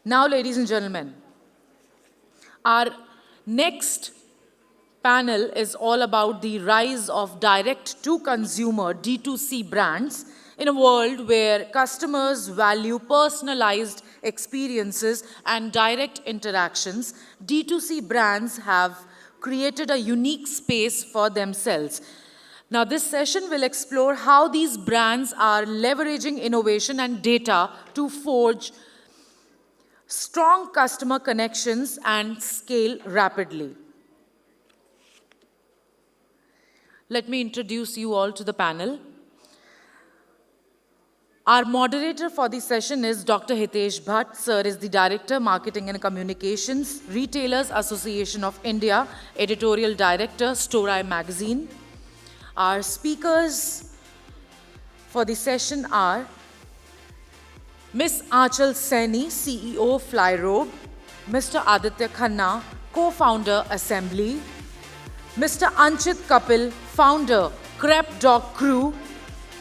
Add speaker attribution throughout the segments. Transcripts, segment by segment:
Speaker 1: Now, ladies and gentlemen, our next panel is all about the rise of direct-to-consumer D2C brands in a world where customers value personalized experiences and direct interactions. D2C brands have created a unique space for themselves. Now, this session will explore how these brands are leveraging innovation and data to forge strong customer connections and scale rapidly. Let me introduce you all to the panel. Our moderator for the session is Dr. Hitesh Bhatt. Sir is the Director, Marketing and Communications, Retailers Association of India, Editorial Director, Storai Magazine. Our speakers for the session are Ms. Aanchal Saini, CEO, Flyrobe, Mr. Aditya Khanna, Co-founder, Assembly, Mr. Anchit Kapil, founder, Crepdog Crew,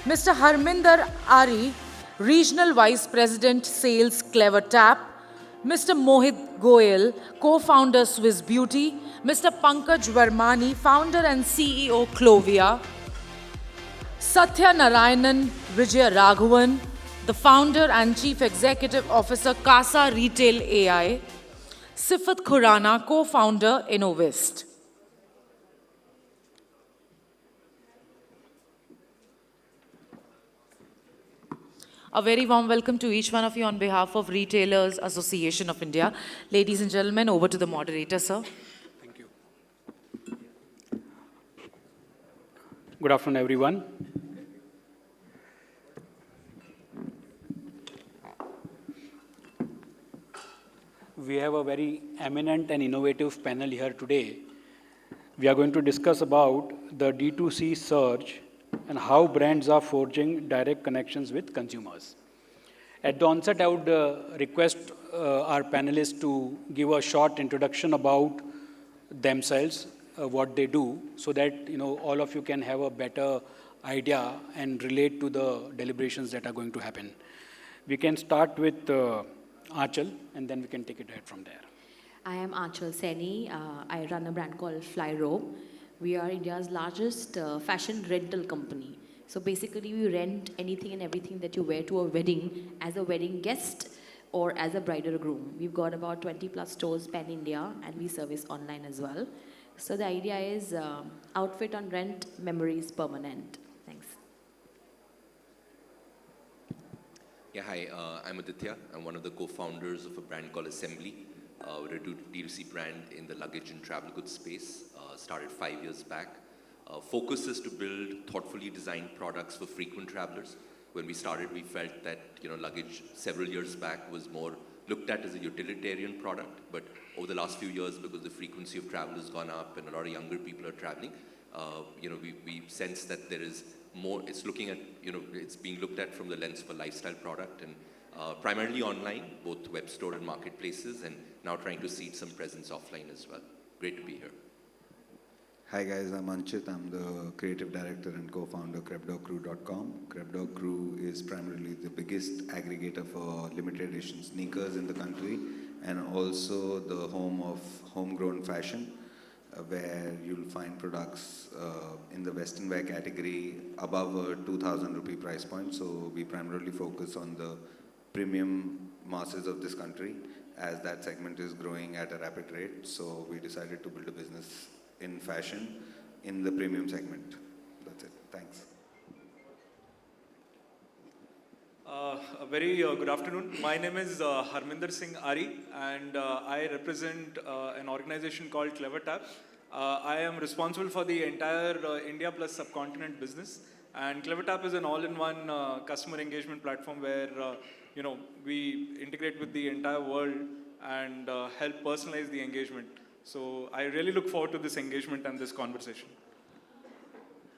Speaker 1: Mr. Harminder Ari, Regional Vice President, Sales, Clever Tap, Mr. Mohit Goyal, co-founder, Swiss Beauty, Mr. Pankaj Vermani, founder and CEO, Clovia, Satya Narayanan Vijay Raghavan, the founder and Chief Executive Officer, Casa Retail AI, Sifat Khurana, co-founder, Innovist. A very warm welcome to each one of you on behalf of Retailers Association of India. Ladies and gentlemen, over to the moderator, sir.
Speaker 2: Thank you. Good afternoon, everyone. We have a very eminent and innovative panel here today. We are going to discuss about the D2C surge and how brands are forging direct connections with consumers. At the onset, I would request our panelists to give a short introduction about themselves, what they do, so that all of you can have a better idea and relate to the deliberations that are going to happen. We can start with Aanchal, and then we can take it ahead from there.
Speaker 3: I am Aanchal Saini. I run a brand called Flyrobe. We are India's largest fashion rental company. So basically, we rent anything and everything that you wear to a wedding as a wedding guest or as a bride or a groom. We've got about 20 plus stores pan-India, and we service online as well. So the idea is outfit on rent, memories permanent. Thanks.
Speaker 4: Yeah, hi, I'm Aditya. I'm one of the co-founders of a brand called Assembly. We're a D2C brand in the luggage and travel goods space. Started 5 years back. Focus is to build thoughtfully designed products for frequent travelers. When we started, we felt that luggage several years back was more looked at as a utilitarian product. But over the last few years, because the frequency of travel has gone up and a lot of younger people are traveling, we sense that there is more. It's looking at it's being looked at from the lens of a lifestyle product and primarily online, both web store and marketplaces, and now trying to seed some presence offline as well. Great to be here.
Speaker 5: Hi guys, I'm Anchit. I'm the creative director and co-founder Crepdogcrew.com. Crepdog Crew is primarily the biggest aggregator for limited edition sneakers in the country and also the home of homegrown fashion, where you'll find products in the western wear category above a 2,000 rupee price point. So we primarily focus on the premium masses of this country as that segment is growing at a rapid rate. So we decided to build a business in fashion in the premium segment. That's it. Thanks.
Speaker 6: A very good afternoon. My name is Harminder Singh Ari, and I represent an organization called Clever Tap. I am responsible for the entire India plus subcontinent business, and Clever Tap is an all-in-one customer engagement platform where we integrate with the entire world and help personalize the engagement. So I really look forward to this engagement and this conversation.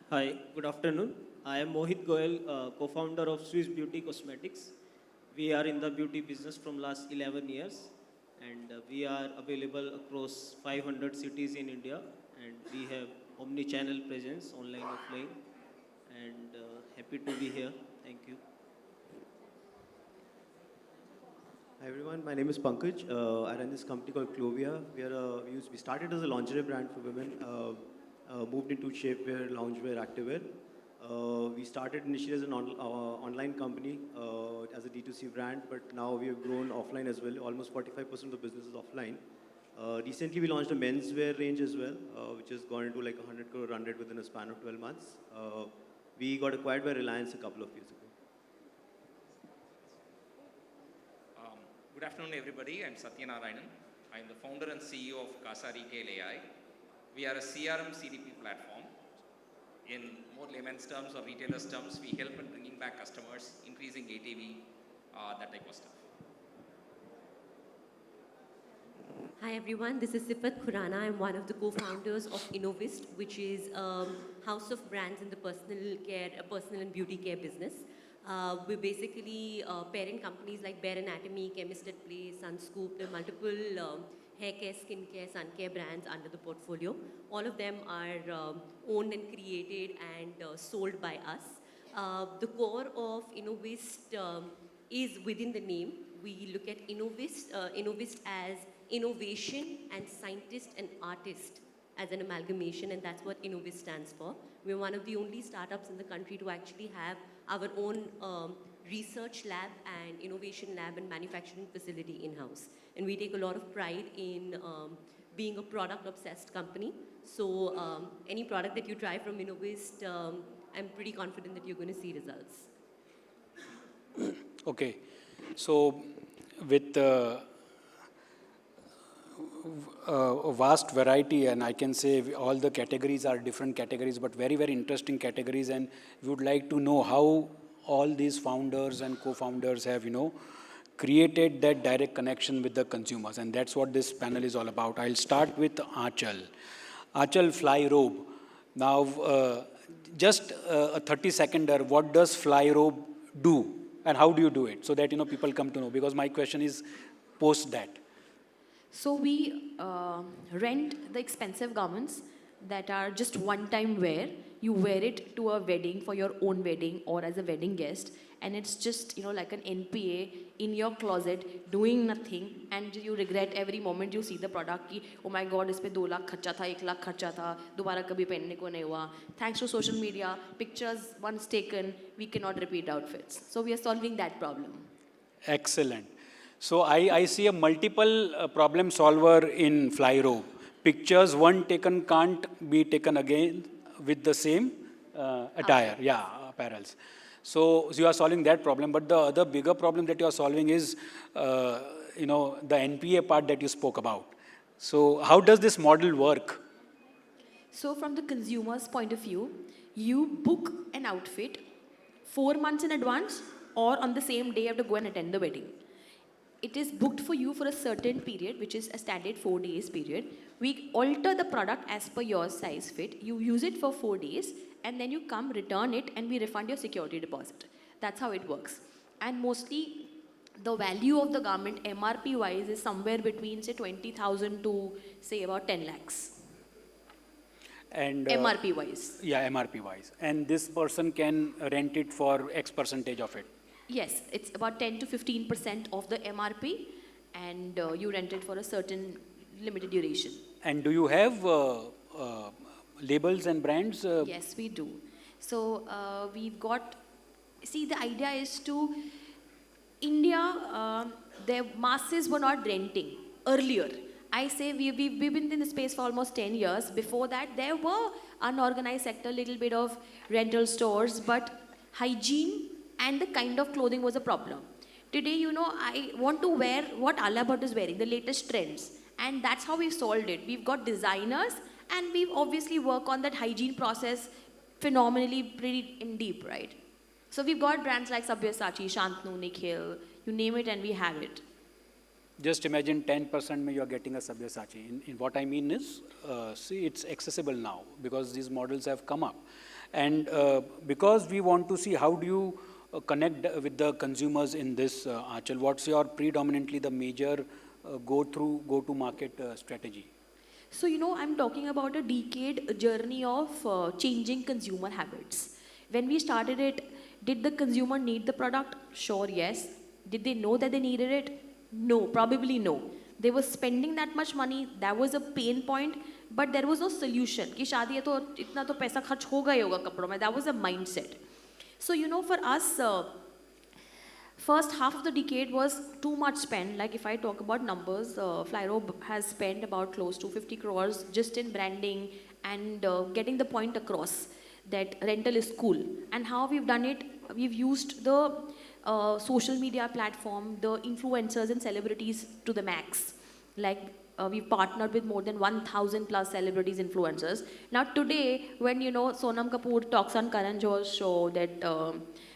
Speaker 7: Hi, good afternoon. I am Mohit Goyal, co-founder of Swiss Beauty Cosmetics. We are in the beauty business from last 11 years, and we are available across 500 cities in India, and we have omni-channel presence, online, offline, and happy to be here. Thank you.
Speaker 8: Hi everyone, my name is Pankaj. I run this company called Clovia. We started as a lingerie brand for women, moved into shapewear, loungewear, activewear. We started initially as an online company, as a D2C brand, but now we have grown offline as well. Almost 45% of the business is offline. Recently, we launched a menswear range as well, which has gone into like 100 crore run rate within a span of 12 months. We got acquired by Reliance a couple of years ago.
Speaker 9: Good afternoon, everybody. I'm Satya Narayanan. I'm the founder and CEO of Casa Retail AI. We are a CRM CDP platform. In more layman's terms or retailers' terms, we help in bringing back customers, increasing ATV, that type of stuff.
Speaker 10: Hi everyone, this is Sifat Khurana. I'm one of the co-founders of Innovist, which is a house of brands in the personal and beauty care business. We're basically parent companies like Bare Anatomy, Chemist at Play, Sunscoop. There are multiple hair care, skin care, sun care brands under the portfolio. All of them are owned and created and sold by us. The core of Innovist is within the name. We look at Innovist as innovation and scientist and artist as an amalgamation, and that's what Innovist stands for. We're one of the only startups in the country to actually have our own research lab and innovation lab and manufacturing facility in-house. And we take a lot of pride in being a product-obsessed company. So any product that you try from Innovist, I'm pretty confident that you're going to see results.
Speaker 2: Okay. So with a vast variety, and I can say all the categories are different categories, but very, very interesting categories, and we would like to know how all these founders and co-founders have, created that direct connection with the consumers, and that's what this panel is all about. I'll start with Aanchal. Aanchal Flyrobe. Now, just a 30-seconder, what does Flyrobe do, and how do you do it, so that, people come to know, because my question is post that.
Speaker 3: So we rent the expensive garments that are just one-time wear. You wear it to a wedding, for your own wedding or as a wedding guest, and it's just like an NPA in your closet doing nothing, and you regret every moment you see the product ki, oh my god, इस पे 2 लाख खर्चा था, 1 लाख खर्चा था, दोबारा कभी पहनने को नहीं हुआ. Thanks to social media, pictures once taken, we cannot repeat outfits. So we are solving that problem.
Speaker 2: Excellent. So I see a multiple problem solver in Flyrobe. Pictures one taken can't be taken again with the same attire, apparels. So you are solving that problem, but the other bigger problem that you are solving is, the NPA part that you spoke about. So how does this model work?
Speaker 3: So from the consumer's point of view, you book an outfit 4 months in advance, or on the same day you have to go and attend the wedding. It is booked for you for a certain period, which is a standard 4 days period. We alter the product as per your size fit. You use it for 4 days, and then you come, return it, and we refund your security deposit. That's how it works. And mostly, the value of the garment, MRP-wise, is somewhere between, say, 20,000 to, say, about 10 lakhs. And MRP-wise.
Speaker 2: Yeah, MRP-wise. And this person can rent it for X percentage of it.
Speaker 3: Yes, it's about 10 to 15% of the MRP, and you rent it for a certain limited duration.
Speaker 2: And do you have labels and brands?
Speaker 3: Yes, we do. So we've got, see, the idea is to, India, the masses were not renting earlier. I say we've been in the space for almost 10 years. Before that, there were unorganized sector, little bit of rental stores, but hygiene and the kind of clothing was a problem. Today, I want to wear what Alia Bhatt is wearing, the latest trends. And that's how we've solved it. We've got designers, and we've obviously worked on that hygiene process phenomenally pretty in deep, right? So we've got brands like Sabyasachi, Shantanu, Nikhil, you name it and we have it.
Speaker 2: Just imagine 10% you are getting a Sabyasachi. In what I mean is, see, it's accessible now because these models have come up. And because we want to see how do you connect with the consumers in this, Aanchal, what's your predominantly the major go-to market strategy?
Speaker 3: So, I'm talking about a decade journey of changing consumer habits. When we started it, did the consumer need the product? Sure, yes. Did they know that they needed it? No, probably no. They were spending that much money, that was a pain point, but there was no solution कि शादी है तो इतना तो पैसा खर्च होगा ही होगा कपड़ों में. That was a mindset. So for us, first half of the decade was too much spend. Like if I talk about numbers, Flyrobe has spent about close to 50 crores just in branding and getting the point across that rental is cool. And how we've done it, we've used the social media platform, the influencers and celebrities to the max. Like we've partnered with more than 1,000 plus celebrities, influencers. Now today, when Sonam Kapoor talks on Karan Johar's show that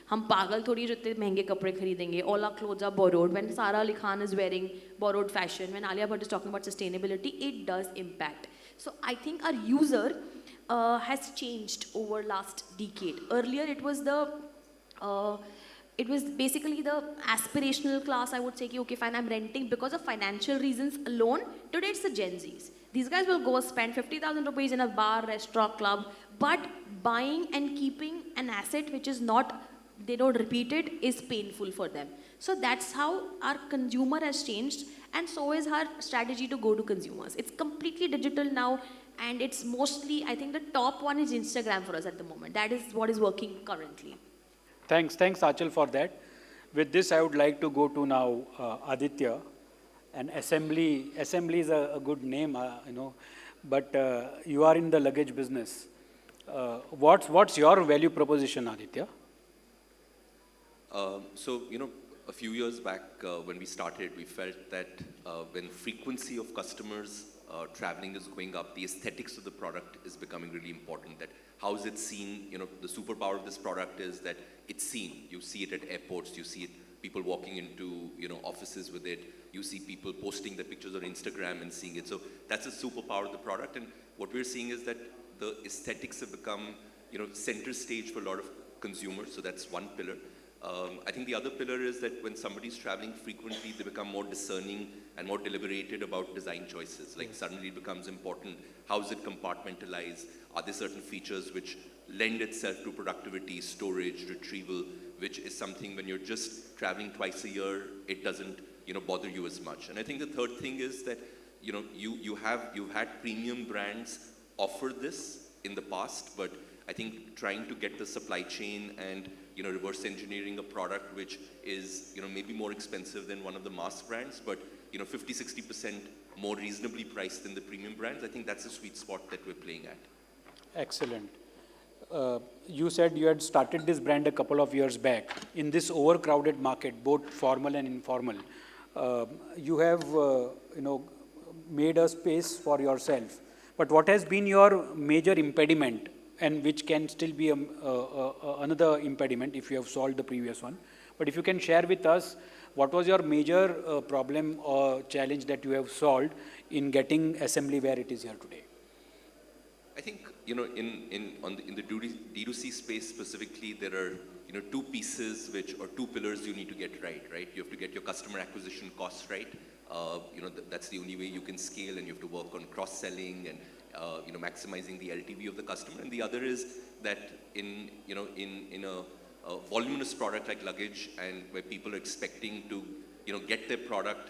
Speaker 3: हम पागल थोड़ी जितने महंगे कपड़े खरीदेंगे, all our clothes are borrowed. When Sara Ali Khan is wearing borrowed fashion, when Alia Bhatt is talking about sustainability, it does impact. So I think our user has changed over last decade. Earlier it was basically the aspirational class. I would say, okay, fine, I'm renting because of financial reasons alone. Today it's the Gen Zs. These guys will go spend 50,000 rupees in a bar, restaurant, club, but buying and keeping an asset which is not, they don't repeat it, is painful for them. So that's how our consumer has changed, and so is our strategy to go to consumers. It's completely digital now, and it's mostly, I think the top one is Instagram for us at the moment. That is what is working currently.
Speaker 2: Thanks Achal for that. With this, I would like to go to now Aditya. And Assembly is a good name, but you are in the luggage business. What's your value proposition, Aditya?
Speaker 4: So, a few years back when we started, we felt that when frequency of customers traveling is going up, the aesthetics of the product is becoming really important. That how is it seen? The superpower of this product is that it's seen. You see it at airports, you see it, people walking into offices with it, you see people posting their pictures on Instagram and seeing it. So that's a superpower of the product. And what we're seeing is that the aesthetics have become center stage for a lot of consumers. So that's one pillar. I think the other pillar is that when somebody's traveling frequently, they become more discerning and more deliberated about design choices. Like suddenly it becomes important, how is it compartmentalized? Are there certain features which lend itself to productivity, storage, retrieval, which is something when you're just traveling twice a year, it doesn't bother you as much. And I think the third thing is that you've had premium brands offer this in the past, but I think trying to get the supply chain and reverse engineering a product which is maybe more expensive than one of the mass brands, but 50-60% more reasonably priced than the premium brands. I think that's a sweet spot that we're playing at.
Speaker 2: Excellent. You said you had started this brand a couple of years back. In this overcrowded market, both formal and informal, you have made a space for yourself. But what has been your major impediment, and which can still be another impediment if you have solved the previous one? But if you can share with us, what was your major problem or challenge that you have solved in getting Assembly where it is here today?
Speaker 4: I think in the D2C space specifically, there are two pieces or two pillars you need to get right. You have to get your customer acquisition costs right. That's the only way you can scale, and you have to work on cross-selling and maximizing the LTV of the customer. And the other is that in a voluminous product like luggage, and where people are expecting to get their product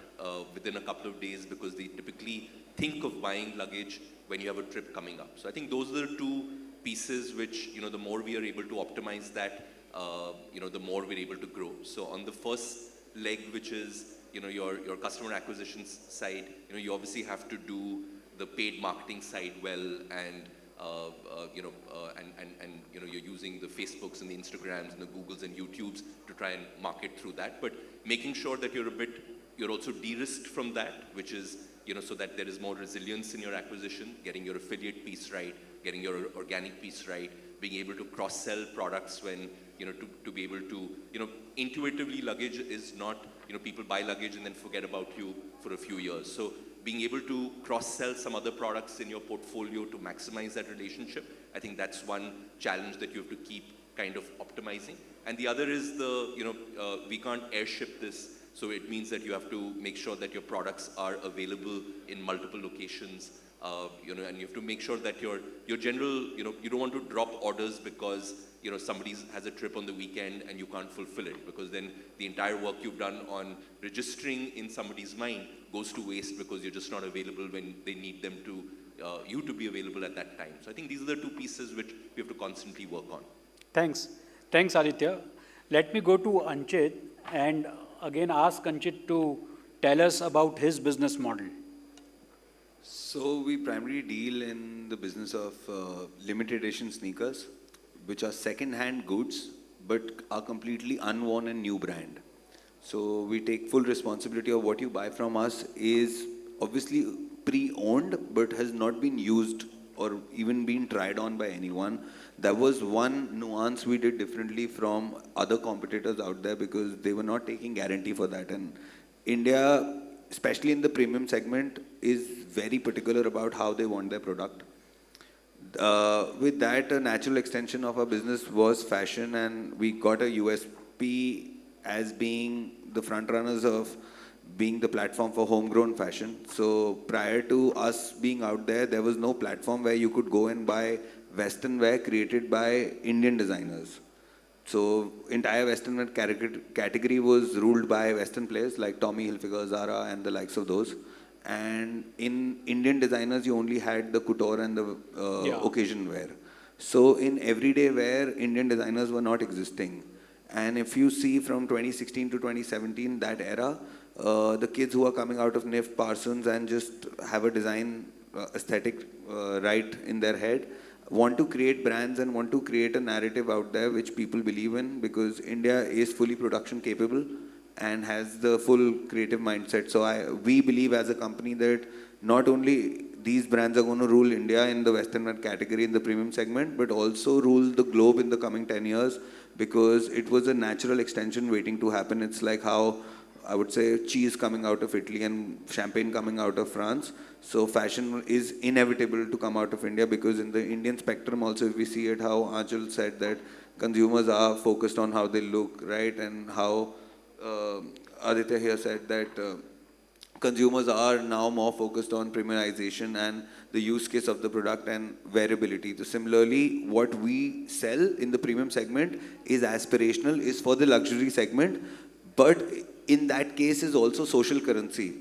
Speaker 4: within a couple of days, because they typically think of buying luggage when you have a trip coming up. So I think those are the two pieces which the more we are able to optimize that, the more we're able to grow. So on the first leg, which is your customer acquisition side, you obviously have to do the paid marketing side well, and you're using the Facebooks and the Instagrams and the Googles and YouTubes to try and market through that. But making sure that you're also de-risked from that, which is so that there is more resilience in your acquisition, getting your affiliate piece right, getting your organic piece right, being able to cross-sell products when to be able to intuitively, luggage is not people buy luggage and then forget about you for a few years. So being able to cross-sell some other products in your portfolio to maximize that relationship, I think that's one challenge that you have to keep kind of optimizing. And the other is we can't airship this, so it means that you have to make sure that your products are available in multiple locations. and you have to make sure that your general, you don't want to drop orders because, somebody has a trip on the weekend and you can't fulfill it, because then the entire work you've done on registering in somebody's mind goes to waste because you're just not available when they need them to, you to be available at that time. So I think these are the two pieces which we have to constantly work on.
Speaker 2: Thanks. Thanks, Aditya. Let me go to Anchit and again ask Anchit to tell us about his business model.
Speaker 5: So we primarily deal in the business of limited edition sneakers, which are second-hand goods, but are completely unworn and new brand. So we take full responsibility of what you buy from us is obviously pre-owned, but has not been used or even been tried on by anyone. That was one nuance we did differently from other competitors out there, because they were not taking guarantee for that. And India, especially in the premium segment, is very particular about how they want their product. With that, a natural extension of our business was fashion, and we got a USP as being the front runners of being the platform for homegrown fashion. So prior to us being out there, there was no platform where you could go and buy Western wear created by Indian designers. So entire Western wear category was ruled by Western players like Tommy Hilfiger, Zara, and the likes of those. And in Indian designers, you only had the couture and the occasion wear. So in everyday wear, Indian designers were not existing. And if you see from 2016 to 2017, that era, the kids who are coming out of NIF, Parsons, and just have a design aesthetic right in their head, want to create brands and want to create a narrative out there which people believe in, because India is fully production capable and has the full creative mindset. So we believe as a company that not only these brands are going to rule India in the Western wear category in the premium segment, but also rule the globe in the coming 10 years, because it was a natural extension waiting to happen. It's like how I would say cheese coming out of Italy and champagne coming out of France. So fashion is inevitable to come out of India, because in the Indian spectrum also, if we see it, how Anchal said that consumers are focused on how they look, right? And how Aditya here said that consumers are now more focused on premiumization and the use case of the product and wearability. So similarly, what we sell in the premium segment is aspirational, is for the luxury segment, but in that case is also social currency.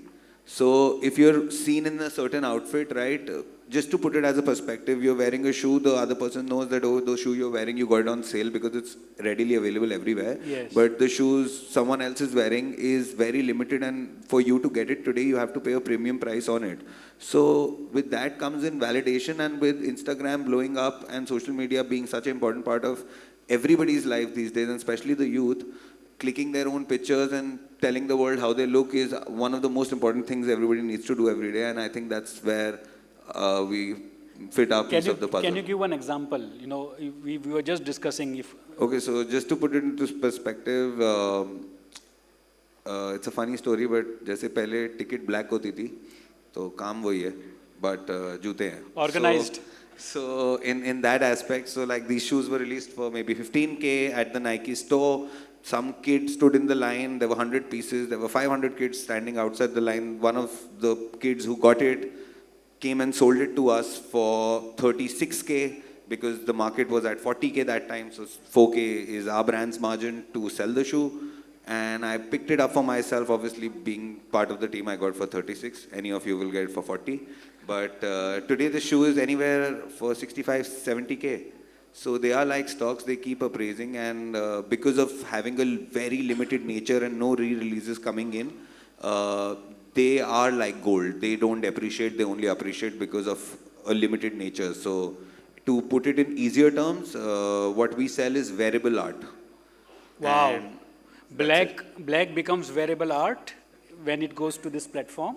Speaker 5: So if you're seen in a certain outfit, right, just to put it as a perspective, you're wearing a shoe, the other person knows that, oh, the shoe you're wearing, you got it on sale because it's readily available everywhere.
Speaker 2: Yes.
Speaker 5: But the shoes someone else is wearing is very limited, and for you to get it today, you have to pay a premium price on it. So with that comes in validation, and with Instagram blowing up and social media being such an important part of everybody's life these days, and especially the youth, clicking their own pictures and telling the world how they look is one of the most important things everybody needs to do every day, and I think that's where we fit our piece of the puzzle.
Speaker 2: Can you give one example? We were just discussing if...
Speaker 5: Okay, so just to put it into perspective, it's a funny story, but जैसे पहले ticket black होती थी, तो काम वही है, but जूते हैं.
Speaker 2: Organized.
Speaker 5: So in that aspect, so like these shoes were released for maybe 15K at the Nike store. Some kid stood in the line, there were 100 pieces, there were 500 kids standing outside the line. One of the kids who got it came and sold it to us for 36K, because the market was at 40K that time, so 4K is our brand's margin to sell the shoe. And I picked it up for myself, obviously being part of the team, I got for 36. Any of you will get it for 40. But today the shoe is anywhere for 65, 70K. So they are like stocks, they keep appraising, and because of having a very limited nature and no re-releases coming in, they are like gold. They don't depreciate, they only appreciate because of a limited nature. So to put it in easier terms, what we sell is wearable art.
Speaker 2: Wow. Black becomes wearable art when it goes to this platform.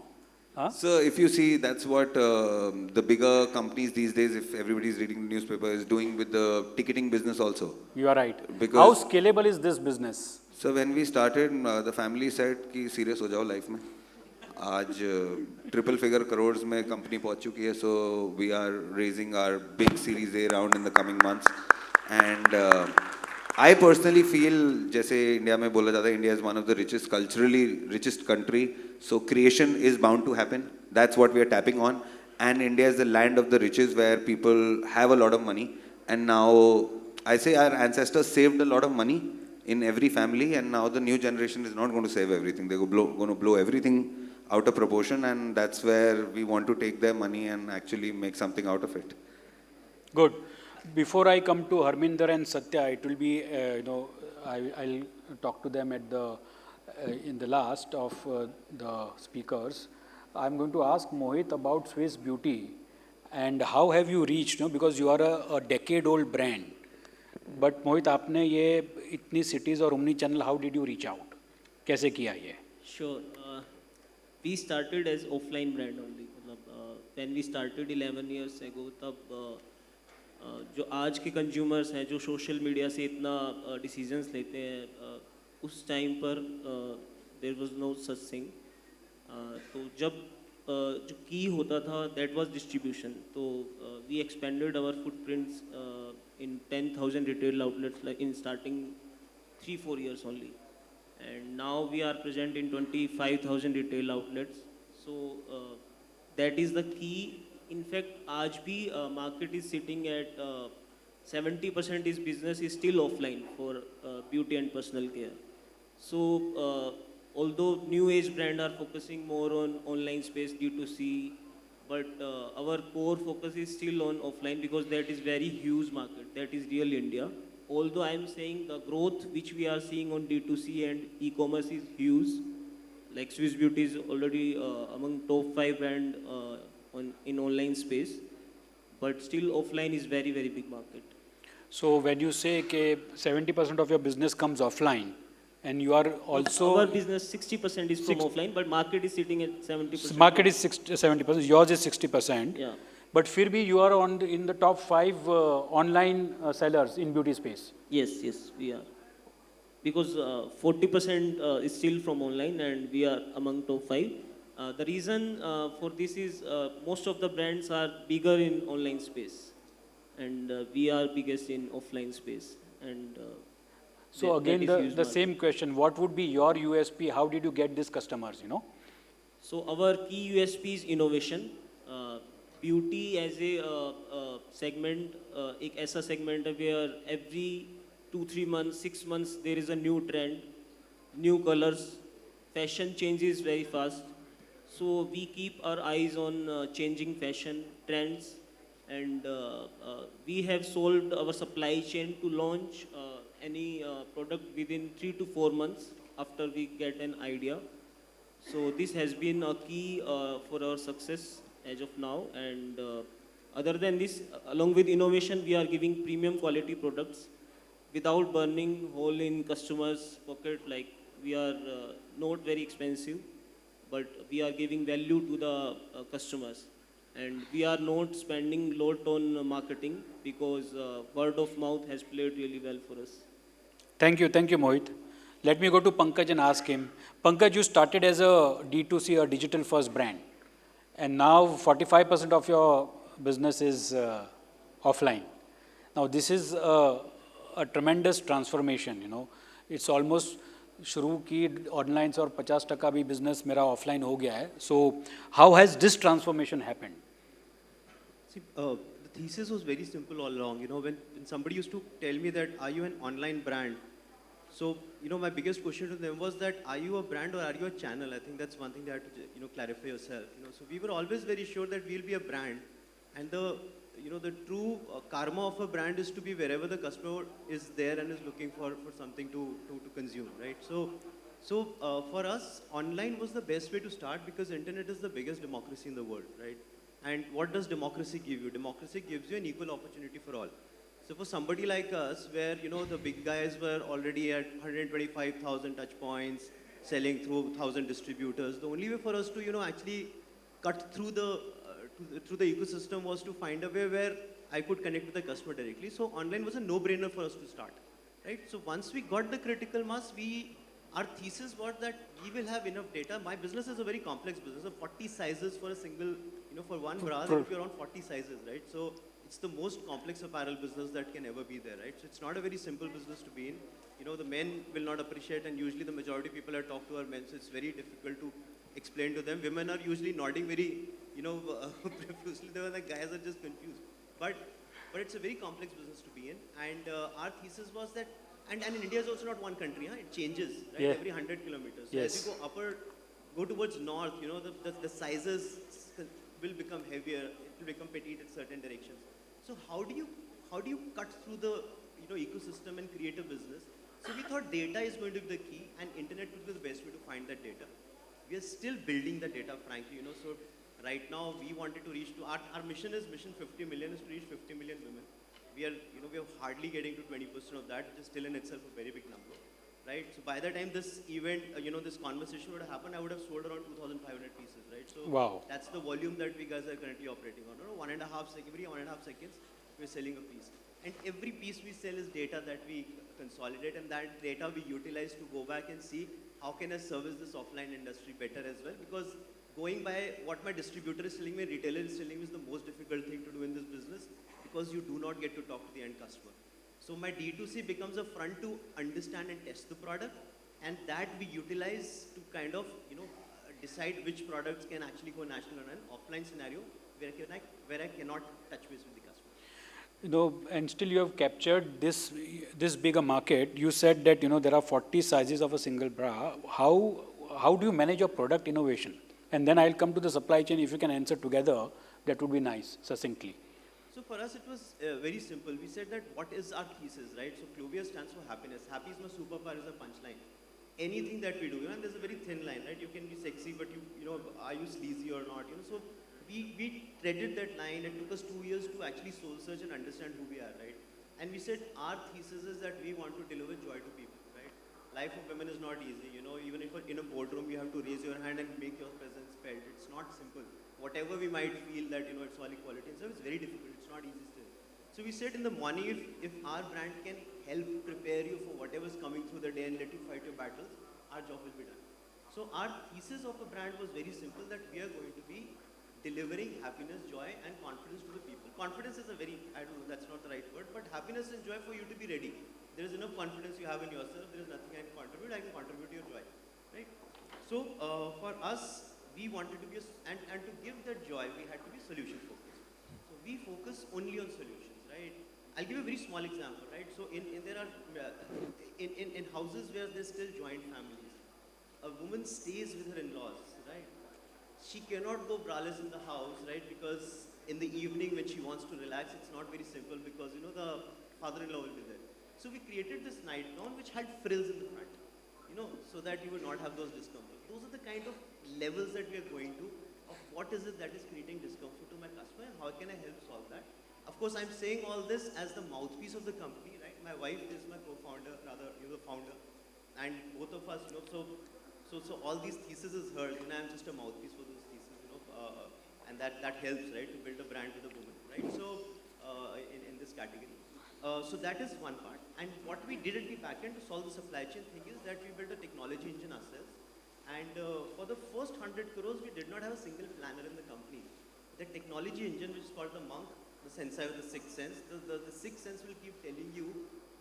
Speaker 2: Huh?
Speaker 5: So if you see, that's what the bigger companies these days, if everybody's reading the newspaper, is doing with the ticketing business also.
Speaker 2: You are right.
Speaker 5: Because
Speaker 2: how scalable is this business?
Speaker 5: So when we started, the family said कि serious हो जाओ life में. आज triple figure crores में company पहुंच चुकी है, so we are raising our big Series A round in the coming months. And I personally feel, जैसे इंडिया में बोला जाता है, India is one of the culturally richest country. So creation is bound to happen. That's what we are tapping on. and India is the land of the riches where people have a lot of money. And now, I say our ancestors saved a lot of money in every family, and now the new generation is not going to save everything. They're going to blow everything out of proportion, and that's where we want to take their money and actually make something out of it.
Speaker 2: Good. Before I come to Harminder and Satya, it will be, I'll talk to them at the in the last of the speakers. I'm going to ask Mohit about Swiss Beauty and how have you reached, because you are a decade-old brand. But Mohit, आपने ये इतनी cities और omni channel, how did you reach out? कैसे किया ये?
Speaker 7: Sure. We started as offline brand only. When we started 11 years ago, तब जो आज के consumers हैं, जो social media से इतना decisions लेते हैं, उस time पर there was no such thing. तो जब जो key होता था, that was distribution. तो we expanded our footprints in 10,000 retail outlets, like in starting 3-4 years only. And now we are present in 25,000 retail outlets. So that is the key. In fact, आज भी market is sitting at 70% is business is still offline for beauty and personal care. So although new age brand are focusing more on online space D2C, but our core focus is still on offline because that is very huge market. That is real India. Although I am saying the growth which we are seeing on D2C and e-commerce is huge. Like Swiss Beauty is already among top 5 brand in online space, but still offline is very, very big market.
Speaker 2: So when you say that 70% of your business comes offline, and you are also...
Speaker 7: Our business 60% is from offline, but market is sitting at 70%.
Speaker 2: Market is 70%, yours is 60%.
Speaker 7: Yeah.
Speaker 2: But फिर भी you are in the top 5 online sellers in beauty space.
Speaker 7: Yes, we are. Because 40% is still from online and we are among top 5. The reason for this is most of the brands are bigger in online space and we are biggest in offline space. And
Speaker 2: so again, the same question, what would be your USP? How did you get these customers,
Speaker 7: So our key USP is innovation. Beauty as a segment, एक ऐसा segment है where every 2-3 months, 6 months there is a new trend, new colors, fashion changes very fast. So we keep our eyes on changing fashion trends, and we have solved our supply chain to launch any product within 3 to 4 months after we get an idea. So this has been a key for our success as of now, and other than this, along with innovation, we are giving premium quality products without burning hole in customers' pocket. Like we are not very expensive, but we are giving value to the customers, and we are not spending lot on marketing because word of mouth has played really well for us.
Speaker 2: Thank you, Mohit. Let me go to Pankaj and ask him. Pankaj, you started as a D2C, a digital first brand. And now 45% of your business is offline. Now this is a tremendous transformation, It's almost शुरू की online से और 50% भी business मेरा offline हो गया है. So how has this transformation happened?
Speaker 8: See, the thesis was very simple all along. When somebody used to tell me that, are you an online brand? So, my biggest question to them was that, are you a brand or are you a channel? I think that's one thing that you have to, clarify yourself. So we were always very sure that we'll be a brand, and the true karma of a brand is to be wherever the customer is there and is looking for something to consume, right? So for us, online was the best way to start because internet is the biggest democracy in the world, right? And what does democracy give you? Democracy gives you an equal opportunity for all. So for somebody like us, where the big guys were already at 125,000 touch points, selling through 1,000 distributors, the only way for us to actually cut through the ecosystem was to find a way where I could connect with the customer directly. So online was a no-brainer for us to start, right? So once we got the critical mass, our thesis was that we will have enough data. My business is a very complex business of 40 sizes for a single, for one bra, there will be around 40 sizes, right? So it's the most complex apparel business that can ever be there, right? So it's not a very simple business to be in. The men will not appreciate, and usually the majority of people I talk to are men, so it's very difficult to explain to them. Women are usually nodding very profusely. There were like guys are just confused. But it's a very complex business to be in. And our thesis was that, and in India is also not one country, huh? It changes, right?
Speaker 2: Yeah.
Speaker 8: Every 100 kilometers. So
Speaker 2: Yes.
Speaker 8: as you go towards north, the sizes will become heavier. It will become petite in certain directions. So how do you cut through the ecosystem and create a business? So we thought data is going to be the key, and internet would be the best way to find that data. We are still building the data, frankly. So right now we wanted to reach to our mission 50 million is to reach 50 million women. We are hardly getting to 20% of that, which is still in itself a very big number, right? So by the time this event, this conversation would have happened, I would have sold around 2,500 pieces, right? So
Speaker 2: Wow.
Speaker 8: that's the volume that we guys are currently operating on. Every 1.5 seconds, we're selling a piece. And every piece we sell is data that we consolidate, and that data we utilize to go back and see how can I service this offline industry better as well. Because going by what my distributor is telling me, retailer is telling me is the most difficult thing to do in this business, because you do not get to talk to the end customer. So my D2C becomes a front to understand and test the product, and that we utilize to kind of, decide which products can actually go national on an offline scenario where I cannot touch base with the customer.
Speaker 2: And still you have captured this big a market. You said that, there are 40 sizes of a single bra. How do you manage your product innovation? And then I'll come to the supply chain. If you can answer together, that would be nice, succinctly.
Speaker 8: So for us, it was very simple. We said that what is our thesis, right? So Clovia stands for happiness. Happy is my superpower, is a punchline. Anything that we do, and there's a very thin line, right? You can be sexy, but are you sleazy or not? So we threaded that line. It took us 2 years to actually soul search and understand who we are, right? And we said our thesis is that we want to deliver joy to people, right? Life of women is not easy, even if in a boardroom you have to raise your hand and make your presence felt. It's not simple. Whatever we might feel that, it's all equality and stuff, it's very difficult. It's not easy still. So we said in the morning, if our brand can help prepare you for whatever's coming through the day and let you fight your battles, our job will be done. So our thesis of a brand was very simple, that we are going to be delivering happiness, joy, and confidence to the people. Confidence is I don't know, that's not the right word, but happiness and joy for you to be ready. There is enough confidence you have in yourself, there is nothing I can contribute to your joy, right? So for us, we wanted to be, and to give that joy, we had to be solution focused. So we focus only on solutions, right? I'll give a very small example, right? So in houses where there's still joint families, a woman stays with her in-laws, right? She cannot go braless in the house, right? Because in the evening when she wants to relax, it's not very simple, because the father-in-law will be there. So we created this nightgown which had frills in the front, so that you would not have those discomforts. Those are the kind of levels that we are going to, of what is it that is creating discomfort to my customer and how can I help solve that. Of course, I'm saying all this as the mouthpiece of the company, right? My wife is my co-founder, rather, the founder, and both of us, so all these theses is hers, and I'm just a mouthpiece for those theses, and that helps, right, to build a brand with a woman, right? So in this category. So that is one part. And what we did at the back end to solve the supply chain thing is that we built a technology engine ourselves. And for the first 100 crores, we did not have a single planner in the company. The technology engine, which is called the Monk, the sensei with the sixth sense, the sixth sense will keep telling you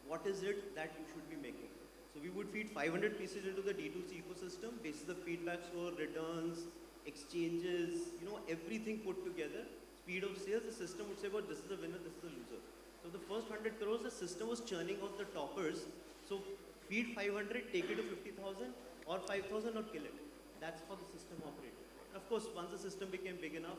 Speaker 8: what is it that you should be making. So we would feed 500 pieces into the D2C ecosystem, based on the feedback score, returns, exchanges, everything put together. Speed of sales, the system would say, well, this is the winner, this is the loser. So the first 100 crores, the system was churning out the toppers. So feed 500, take it to 50,000 or 5,000 or kill it. That's how the system operated. And of course, once the system became big enough,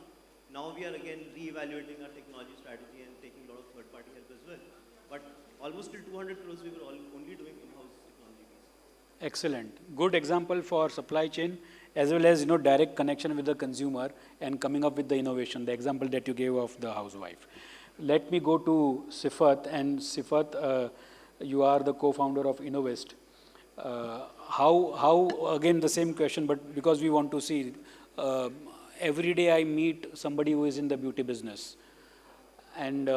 Speaker 8: now we are again re-evaluating our technology strategy and taking a lot of third-party help as well. But almost till 200 crores, we were only doing in-house technology piece.
Speaker 2: Excellent. Good example for supply chain, as well as, direct connection with the consumer and coming up with the innovation, the example that you gave of the housewife. Let me go to Sifat, and Sifat, you are the co-founder of Innovist. How again the same question, but because we want to see, every day I meet somebody who is in the beauty business, and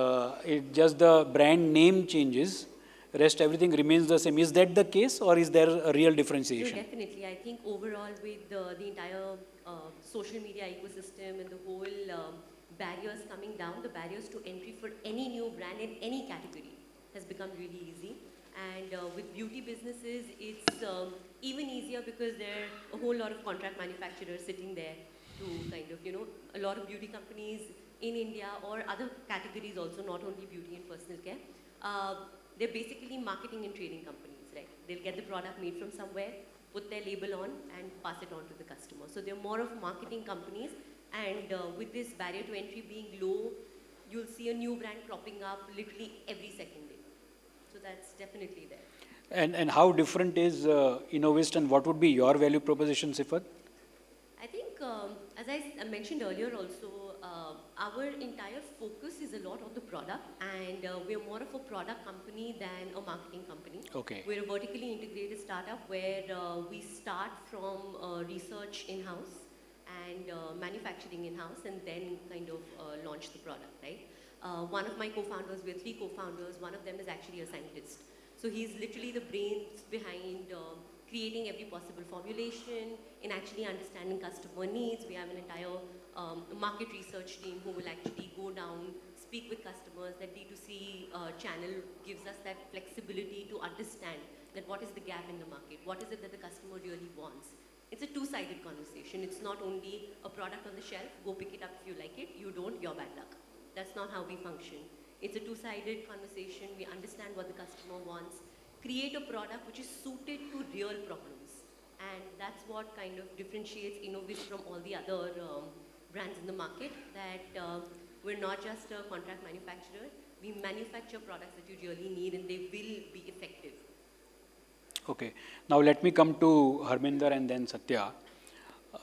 Speaker 2: it just the brand name changes, rest everything remains the same. Is that the case, or is there a real differentiation?
Speaker 10: No, definitely. I think overall with the entire social media ecosystem and the whole barriers coming down, the barriers to entry for any new brand in any category has become really easy. And with beauty businesses, it's even easier because there are a whole lot of contract manufacturers sitting there to kind of, a lot of beauty companies in India or other categories also, not only beauty and personal care, they're basically marketing and trading companies, right? They'll get the product made from somewhere, put their label on and pass it on to the customer. So they're more of marketing companies, and with this barrier to entry being low, you'll see a new brand cropping up literally every second day. So that's definitely there.
Speaker 2: And how different is Innovist, and what would be your value proposition, Sifat?
Speaker 10: I think, as I mentioned earlier also, our entire focus is a lot on the product, and we're more of a product company than a marketing company.
Speaker 2: Okay.
Speaker 10: We're a vertically integrated startup where we start from research in-house and manufacturing in-house, and then kind of launch the product, right? One of my co-founders, we have 3 co-founders, one of them is actually a scientist. So he's literally the brains behind creating every possible formulation, in actually understanding customer needs. We have an entire market research team who will actually go down, speak with customers. That D2C channel gives us that flexibility to understand that what is the gap in the market, what is it that the customer really wants. It's a two-sided conversation. It's not only a product on the shelf, go pick it up if you like it, you don't, you're bad luck. That's not how we function. It's a two-sided conversation. We understand what the customer wants, create a product which is suited to real problems. And that's what kind of differentiates Innovist from all the other brands in the market, that we're not just a contract manufacturer. We manufacture products that you really need, and they will be effective.
Speaker 2: Okay. Now let me come to Harminder and then Satya.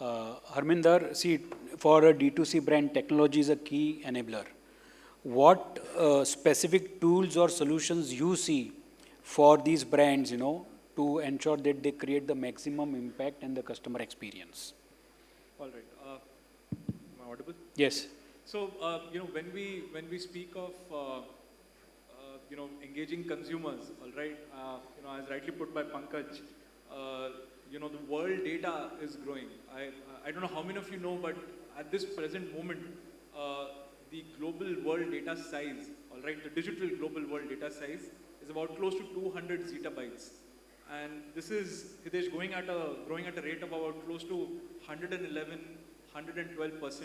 Speaker 2: Harminder, see, for a D2C brand, technology is a key enabler. What specific tools or solutions you see for these brands, to ensure that they create the maximum impact and the customer experience?
Speaker 6: All right. Am I audible?
Speaker 2: Yes.
Speaker 6: So, when we speak of, engaging consumers, all right, as rightly put by Pankaj, the world data is growing. I don't know how many of you know, but at this present moment, the global world data size, all right, the digital global world data size is about close to 200 zettabytes. And this is, Hitesh, growing at a rate of about close to 111, 112%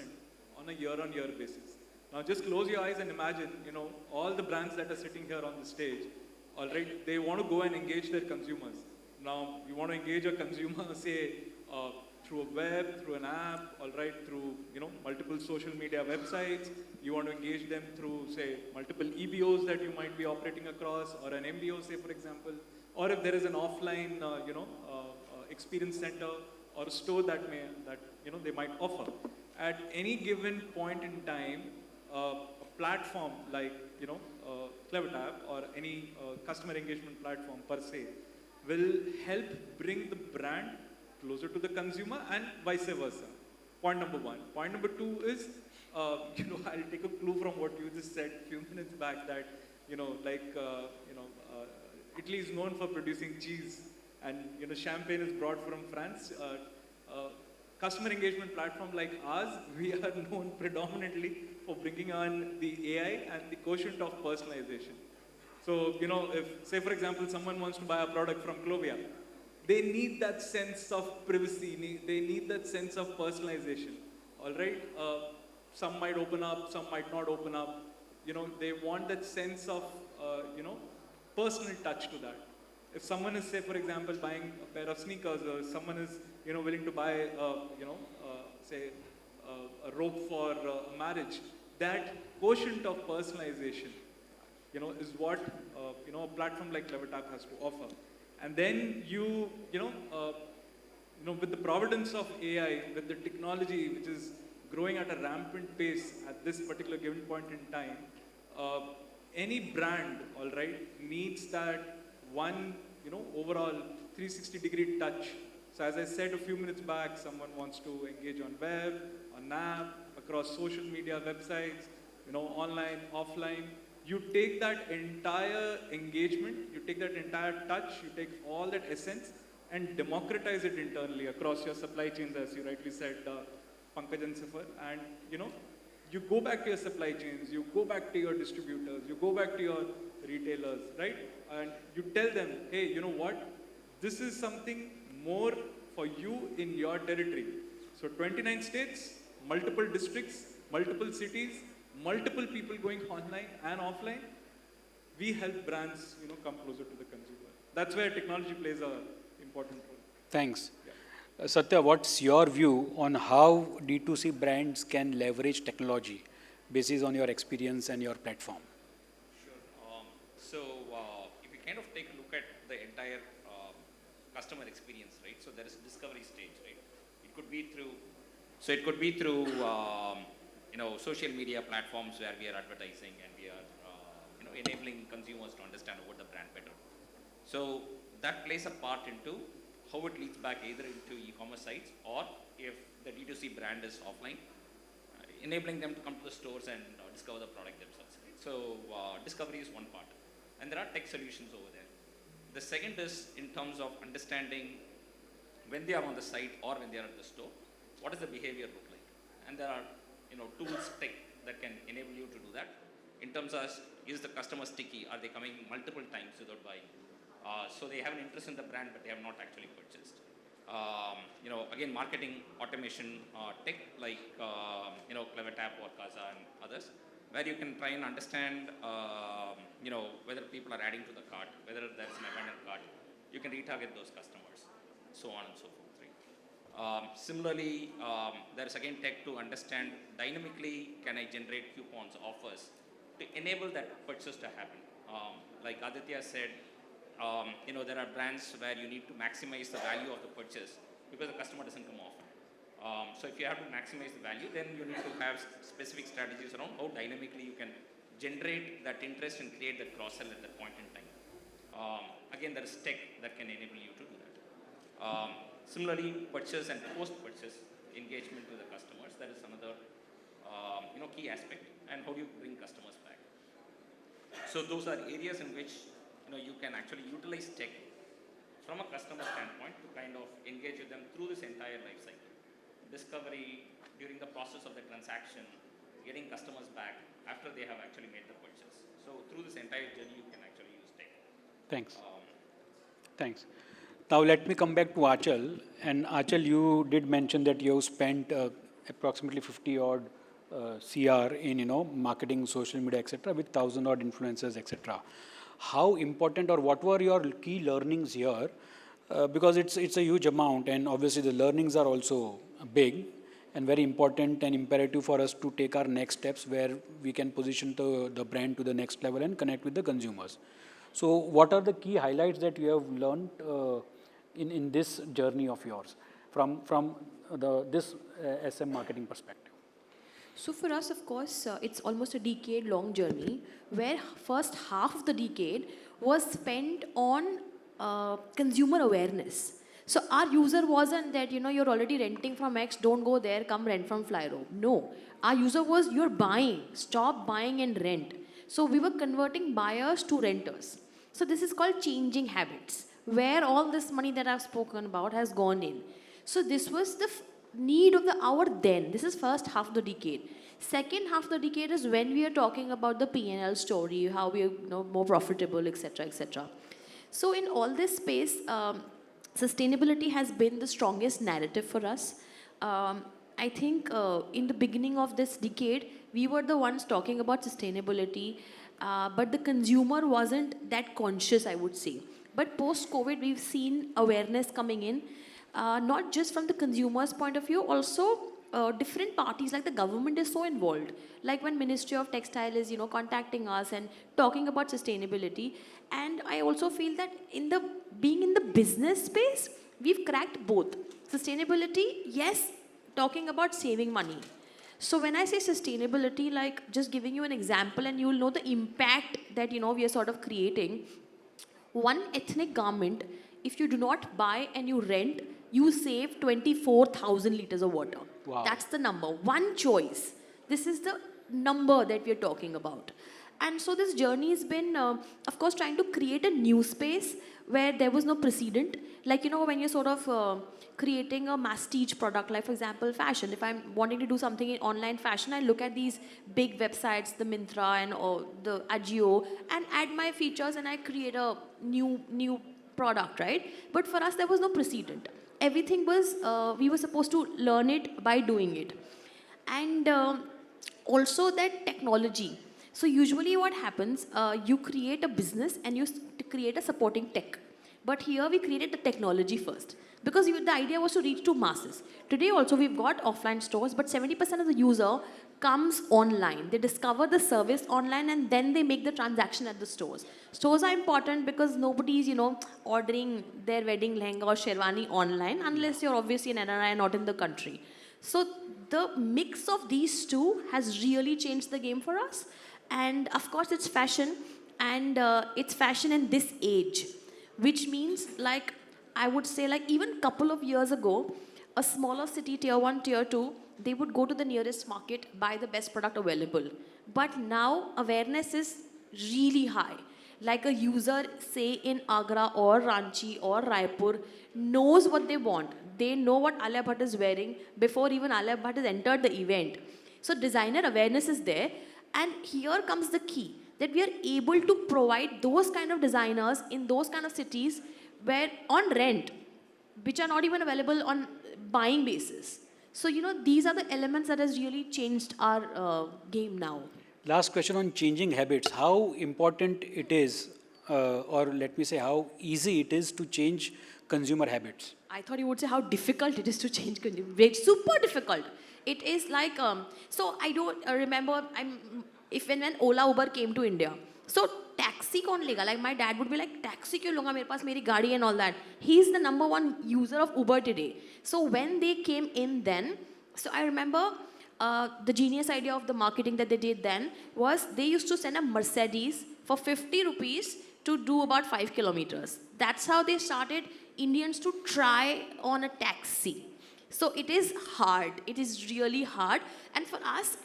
Speaker 6: on a year-on-year basis. Now just close your eyes and imagine, all the brands that are sitting here on the stage, all right, they want to go and engage their consumers. Now, you want to engage a consumer, say, through a web, through an app, all right, through, multiple social media websites. You want to engage them through, say, multiple EBOs that you might be operating across, or an MBO, say, for example. Or if there is an offline, experience center or a store that they might offer. At any given point in time, a platform like, CleverTap or any customer engagement platform per se will help bring the brand closer to the consumer and vice versa. Point number 1. Point number 2 is, I'll take a clue from what you just said a few minutes back that, Italy is known for producing cheese, and champagne is brought from France. Customer engagement platform like ours, we are known predominantly for bringing on the AI and the quotient of personalization. So, if, say for example, someone wants to buy a product from Clovia, they need that sense of privacy, they need that sense of personalization, all right? Some might open up, some might not open up. They want that sense of, personal touch to that. If someone is, say, for example, buying a pair of sneakers, or someone is, willing to buy, say, a rope for a marriage, that quotient of personalization, is what, a platform like CleverTap has to offer. And then with the providence of AI, with the technology which is growing at a rampant pace at this particular given point in time, any brand, all right, needs that one, overall 360-degree touch. So as I said a few minutes back, someone wants to engage on web, on app, across social media websites, online, offline. You take that entire engagement, you take that entire touch, you take all that essence and democratize it internally across your supply chains, as you rightly said, Pankaj and Sifar. And, you go back to your supply chains, you go back to your distributors, you go back to your retailers, right? And you tell them, hey, you know what? This is something more for you in your territory. So 29 states, multiple districts, multiple cities, multiple people going online and offline, we help brands, come closer to the consumer. That's where technology plays a important role.
Speaker 2: Thanks. Satya, what's your view on how D2C brands can leverage technology based on your experience and your platform?
Speaker 9: So if you kind of take a look at the entire customer experience, right? So there is a discovery stage, right? It could be through, social media platforms where we are advertising and we are, enabling consumers to understand about the brand better. So that plays a part into how it leads back either into e-commerce sites or if the D2C brand is offline, enabling them to come to the stores and discover the product themselves. Right? So discovery is one part. And there are tech solutions over there. The second is in terms of understanding when they are on the site or when they are at the store, what does the behavior look like? And there are tools, tech that can enable you to do that. In terms of, is the customer sticky? Are they coming multiple times without buying? So they have an interest in the brand, but they have not actually purchased. Again, marketing automation tech like CleverTap or Casa and others, where you can try and understand whether people are adding to the cart, whether there's an abandoned cart. You can retarget those customers, so on and so forth. Right? Similarly, there is again tech to understand dynamically can I generate coupons, offers to enable that purchase to happen. Like Aditya said, there are brands where you need to maximize the value of the purchase because the customer doesn't come often. So if you have to maximize the value, then you need to have specific strategies around how dynamically you can generate that interest and create that cross-sell at that point in time. Again, there is tech that can enable you to do that. Similarly, purchase and post-purchase engagement with the customers, that is another key aspect. And how do you bring customers back? So those are areas in which you can actually utilize tech from a customer standpoint to kind of engage with them through this entire life cycle. Discovery, during the process of the transaction, getting customers back after they have actually made the purchase. So through this entire journey, you can actually use tech.
Speaker 2: Thanks. Thanks. Now let me come back to Achal. And Achal, you did mention that you have spent approximately 50 odd CR in marketing, social media, etc., with 1,000 odd influencers, etc. How important or what were your key learnings here? Because it's a huge amount, and obviously the learnings are also big and very important and imperative for us to take our next steps where we can position the brand to the next level and connect with the consumers. So what are the key highlights that you have learned in this journey of yours from this SM marketing perspective?
Speaker 3: So for us, of course, it's almost a decade-long journey where first half of the decade was spent on consumer awareness. So our user wasn't that, you're already renting from X, don't go there, come rent from Flyrobe. No, our user was, you're buying, stop buying and rent. So we were converting buyers to renters. So this is called changing habits, where all this money that I've spoken about has gone in. So this was the need of the hour then. This is first half of the decade. Second half of the decade is when we are talking about the P&L story, how we are more profitable, etc., etc. So in all this space, sustainability has been the strongest narrative for us. I think in the beginning of this decade, we were the ones talking about sustainability, but the consumer wasn't that conscious, I would say. But post-COVID, we've seen awareness coming in, not just from the consumer's point of view, also different parties like the government is so involved. Like when Ministry of Textile is, contacting us and talking about sustainability. And I also feel that being in the business space, we've cracked both. Sustainability, yes, talking about saving money. So when I say sustainability, like just giving you an example and you will know the impact that, we are sort of creating. One ethnic garment, if you do not buy and you rent, you save 24,000 liters of water.
Speaker 2: Wow.
Speaker 3: That's the number. One choice. This is the number that we are talking about. And so this journey has been, of course, trying to create a new space where there was no precedent. Like, when you're sort of creating a masstige product, like, for example, fashion. If I'm wanting to do something in online fashion, I look at these big websites, the Myntra and the Ajio, and add my features and I create a new product, right? But for us, there was no precedent. Everything was, we were supposed to learn it by doing it. And also that technology. So usually what happens, you create a business and create a supporting tech. But here we created the technology first because the idea was to reach to masses. Today also we've got offline stores, but 70% of the user comes online. They discover the service online and then they make the transaction at the stores. Stores are important because nobody's, ordering their wedding lehenga or sherwani online unless you're obviously an NRI and not in the country. So the mix of these two has really changed the game for us. And of course it's fashion, and it's fashion in this age, which means I would say even couple of years ago, a smaller city, tier 1, tier 2, they would go to the nearest market, buy the best product available. But now awareness is really high. Like a user, say in Agra or Ranchi or Raipur, knows what they want. They know what Alia Bhatt is wearing before even Alia Bhatt has entered the event. So designer awareness is there. And here comes the key, that we are able to provide those kind of designers in those kind of cities where on rent, which are not even available on buying basis. So, these are the elements that has really changed our game now.
Speaker 2: Last question on changing habits. How important it is, or let me say how easy it is to change consumer habits?
Speaker 3: I thought you would say how difficult it is to change consumer. It's super difficult. It is like, so I don't remember, when Ola Uber came to India. So taxi kaun lega? Like my dad would be like, taxi kyun lunga, mere paas meri gaadi and all that. He's the number one user of Uber today. So when they came in then, so I remember the genius idea of the marketing that they did then was they used to send a Mercedes for 50 rupees to do about 5 kilometers. That's how they started Indians to try on a taxi. So it is hard. It is really hard. And for us,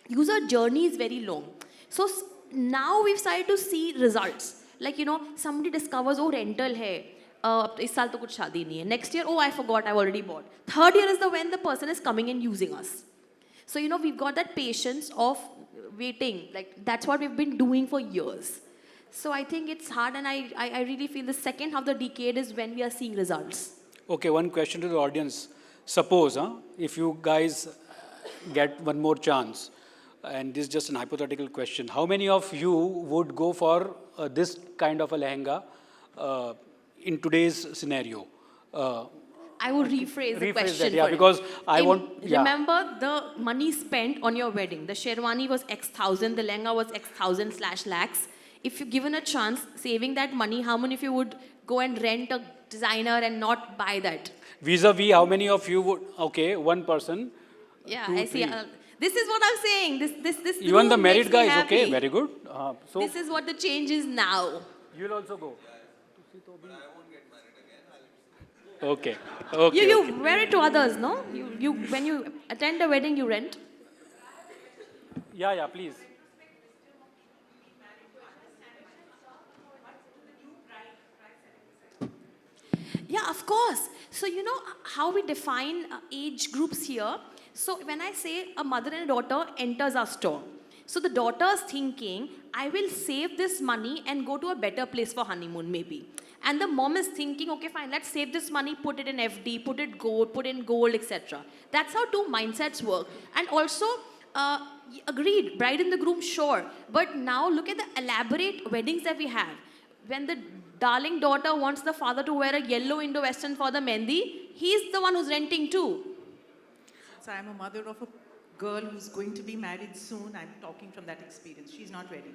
Speaker 3: user journey is very long. So now we've started to see results. Like, somebody discovers, oh, rental hai. Is saal to kuch shaadi nahi hai. Next year, oh, I forgot, I've already bought. Third year is when the person is coming and using us. So, we've got that patience of waiting. Like, that's what we've been doing for years. So I think it's hard, and I really feel the second half of the decade is when we are seeing results.
Speaker 2: Okay, one question to the audience. Suppose, if you guys get one more chance, and this is just an hypothetical question, how many of you would go for this kind of a lehenga in today's scenario?
Speaker 3: I would rephrase the question.
Speaker 2: That, because
Speaker 3: remember the money spent on your wedding. The sherwani was X thousand, the lehenga was X thousand / lakhs. If you're given a chance, saving that money, how many of you would go and rent a designer and not buy that?
Speaker 2: Vis-a-vis, how many of you would, okay, one person.
Speaker 3: Yeah,
Speaker 2: two,
Speaker 3: I see. This is what I'm saying. This
Speaker 2: even the married guys, okay, very good.
Speaker 3: So this is what the change is now.
Speaker 2: You'll also go.
Speaker 5: But I won't get married again.
Speaker 2: Okay. Okay.
Speaker 3: You wear it to others, no? You when you attend a wedding, you rent.
Speaker 2: Yeah, please.
Speaker 3: Yeah, of course. So how we define age groups here. So when I say a mother and a daughter enters our store, so the daughter's thinking, I will save this money and go to a better place for honeymoon maybe. And the mom is thinking, okay, fine, let's save this money, put it in FD, put in gold, etc. That's how two mindsets work. And also, agreed, bride and the groom, sure. But now look at the elaborate weddings that we have. When the darling daughter wants the father to wear a yellow Indo-Western for the mehndi, he's the one who's renting too.
Speaker 11: So I'm a mother of a girl who's going to be married soon. I'm talking from that experience. She's not ready.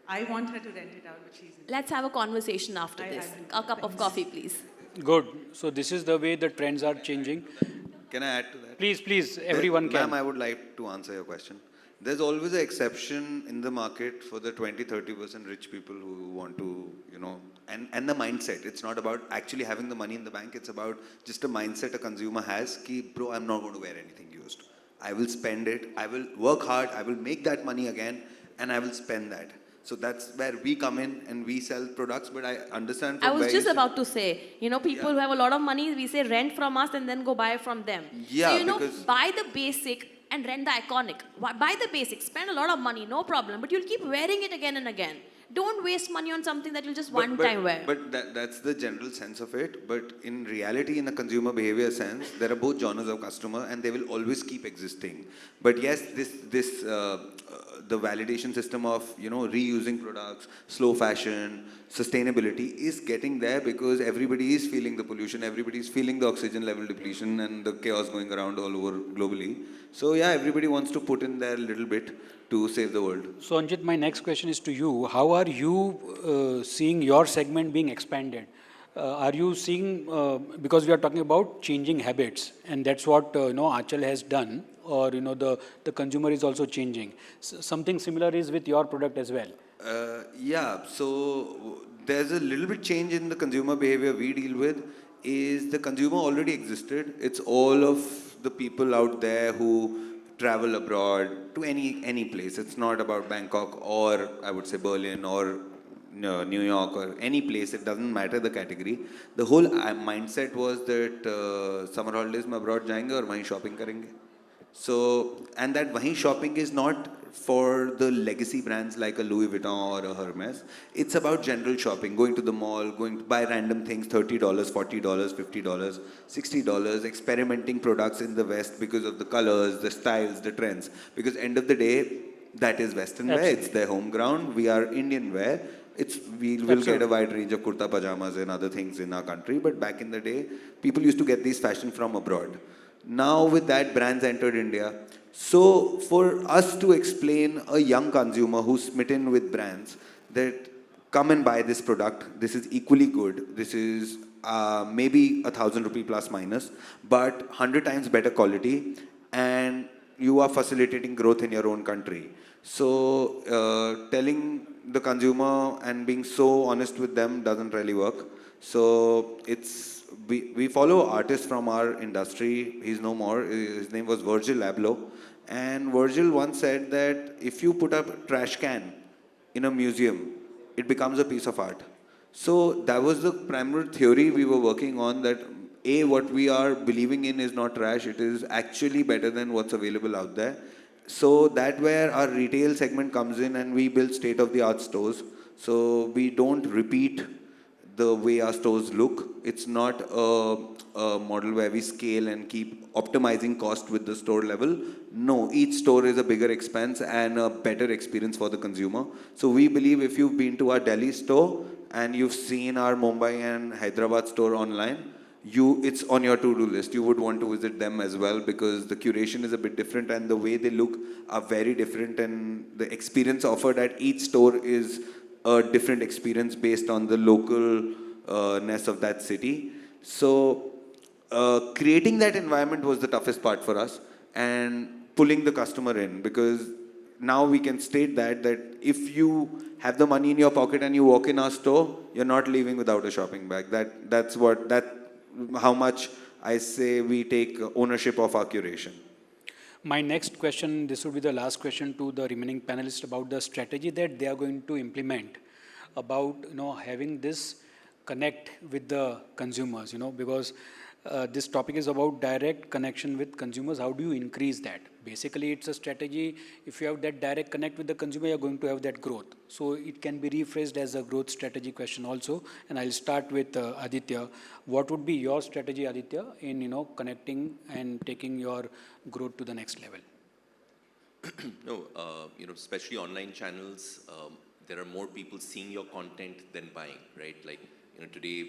Speaker 11: I want her to rent it out, but she's not.
Speaker 3: Let's have a conversation after this. A cup of coffee, please.
Speaker 2: Good. So this is the way the trends are changing.
Speaker 5: Can I add to that?
Speaker 2: Please, everyone can.
Speaker 5: Ma'am, I would like to answer your question. There's always an exception in the market for the 20-30% rich people who want to, and the mindset. It's not about actually having the money in the bank. It's about just a mindset a consumer has. Ki, bro, I'm not going to wear anything used. I will spend it. I will work hard. I will make that money again, and I will spend that. So that's where we come in and we sell products. But I understand.
Speaker 3: I was just about to say, people who have a lot of money, we say rent from us and then go buy from them.
Speaker 5: Yeah,
Speaker 3: so, buy the basic and rent the iconic. Buy the basic, spend a lot of money, no problem. But you'll keep wearing it again and again. Don't waste money on something that you'll just
Speaker 5: But-
Speaker 3: one
Speaker 5: but-
Speaker 3: time wear.
Speaker 5: But that's the general sense of it. But in reality, in a consumer behavior sense, there are both genres of customer, and they will always keep existing. But yes, the validation system of reusing products, slow fashion, sustainability is getting there because everybody is feeling the pollution, everybody is feeling the oxygen level depletion and the chaos going around all over globally. So yeah, everybody wants to put in their little bit to save the world.
Speaker 2: So Anjit, my next question is to you. How are you seeing your segment being expanded? Are you seeing, because we are talking about changing habits, and that's what Achal has done, or the consumer is also changing. Something similar is with your product as well.
Speaker 5: Yeah, so there's a little bit change in the consumer behavior we deal with. Is the consumer already existed? It's all of the people out there who travel abroad to any place. It's not about Bangkok or I would say Berlin or New York or any place. It doesn't matter the category. The whole mindset was that summer holidays में abroad जाएंगे और वहीं shopping करेंगे. So, and that wahi shopping is not for the legacy brands like a Louis Vuitton or a Hermes. It's about general shopping, going to the mall, going to buy random things, $30, $40, $50, $60, experimenting products in the West because of the colors, the styles, the trends. Because end of the day, that is Western wear. It's their home ground. We are Indian wear. We will get a wide range of kurta pajamas and other things in our country. But back in the day, people used to get these fashion from abroad. Now with that, brands entered India. So for us to explain a young consumer who's smitten with brands that come and buy this product, this is equally good, this is maybe 1,000 rupee plus minus, but 100 times better quality, and you are facilitating growth in your own country. So telling the consumer and being so honest with them doesn't really work. So we follow artists from our industry. He's no more. His name was Virgil Abloh. And Virgil once said that if you put up a trash can in a museum, it becomes a piece of art. So that was the primary theory we were working on, that what we are believing in is not trash. It is actually better than what's available out there. So that where our retail segment comes in, and we build state-of-the-art stores. So we don't repeat the way our stores look. It's not a model where we scale and keep optimizing cost with the store level. No, each store is a bigger expense and a better experience for the consumer. So we believe if you've been to our Delhi store and you've seen our Mumbai and Hyderabad store online, it's on your to-do list. You would want to visit them as well because the curation is a bit different and the way they look are very different, and the experience offered at each store is a different experience based on the localness of that city. So creating that environment was the toughest part for us, and pulling the customer in, because now we can state that if you have the money in your pocket and you walk in our store, you're not leaving without a shopping bag. That's how much I say we take ownership of our curation.
Speaker 2: My next question, this will be the last question to the remaining panelists, about the strategy that they are going to implement about having this connect with the consumers, because this topic is about direct connection with consumers. How do you increase that? Basically, it's a strategy. If you have that direct connect with the consumer, you're going to have that growth. So it can be rephrased as a growth strategy question also. And I'll start with Aditya. What would be your strategy, Aditya, in connecting and taking your growth to the next level?
Speaker 4: No, especially online channels, there are more people seeing your content than buying, right? Like, today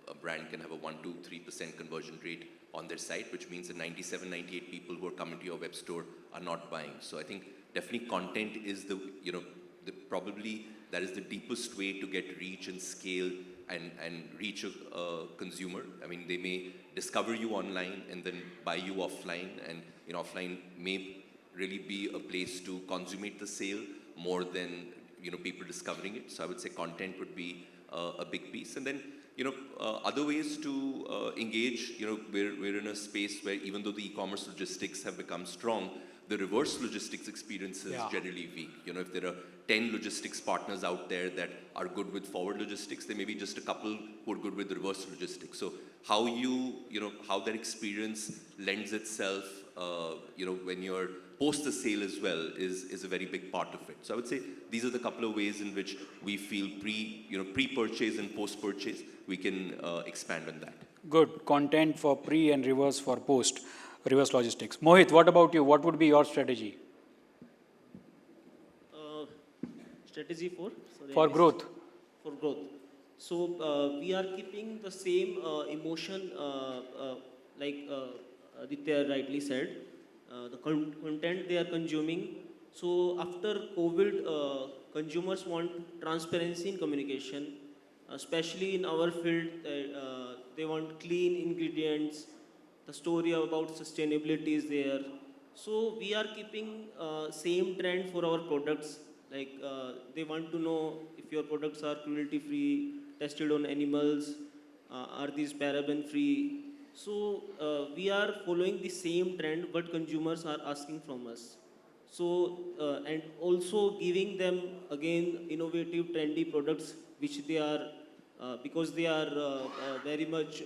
Speaker 4: a brand can have a 1, 2, 3% conversion rate on their site, which means that 97, 98 people who are coming to your web store are not buying. So I think definitely content is probably that is the deepest way to get reach and scale and reach a consumer. I mean, they may discover you online and then buy you offline, and offline may really be a place to consummate the sale more than people discovering it. So I would say content would be a big piece. And then other ways to engage, we're in a space where even though the e-commerce logistics have become strong, the reverse logistics experience is generally weak. If there are 10 logistics partners out there that are good with forward logistics, there may be just a couple who are good with reverse logistics. So how how that experience lends itself when you're post the sale as well is a very big part of it. So I would say these are the couple of ways in which we feel pre-purchase and post-purchase, we can expand on that.
Speaker 2: Good. Content for pre and reverse for post. Reverse logistics. Mohit, what about you? What would be your strategy?
Speaker 7: Strategy for? Sorry,
Speaker 2: For growth.
Speaker 7: For growth. So we are keeping the same emotion, like Aditya rightly said, the content they are consuming. So after COVID, consumers want transparency in communication, especially in our field. They want clean ingredients. The story about sustainability is there. So we are keeping same trend for our products. Like they want to know if your products are cruelty free, tested on animals, are these paraben free. So we are following the same trend what consumers are asking from us. So and also giving them again innovative trendy products which they are because they are very much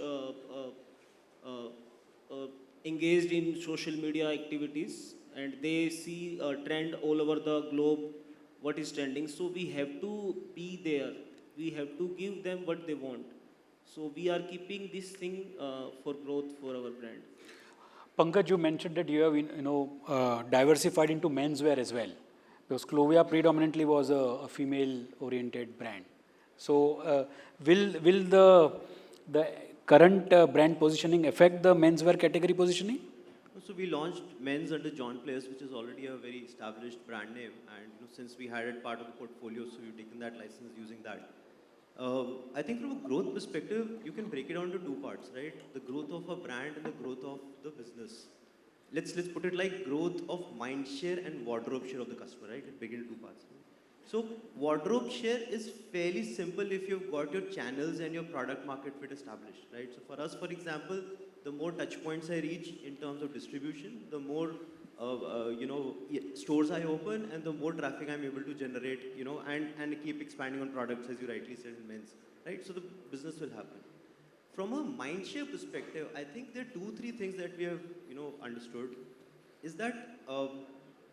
Speaker 7: engaged in social media activities and they see a trend all over the globe what is trending. So we have to be there. We have to give them what they want. So we are keeping this thing for growth for our brand.
Speaker 2: Pankaj, you mentioned that you have diversified into menswear as well, because Clovia predominantly was a female-oriented brand. So will the current brand positioning affect the menswear category positioning?
Speaker 8: So we launched men's under John Players, which is already a very established brand name, and since we had it part of the portfolio, so we've taken that license using that. I think from a growth perspective, you can break it down to two parts, right? The growth of a brand and the growth of the business. Let's put it like growth of mind share and wardrobe share of the customer, right? It begins two parts. So wardrobe share is fairly simple if you've got your channels and your product market fit established, right? So for us, for example, the more touch points I reach in terms of distribution, the more stores I open and the more traffic I'm able to generate, and keep expanding on products as you rightly said in men's, right? So the business will happen. From a mindshare perspective, I think there are 2-3 things that we have, understood is that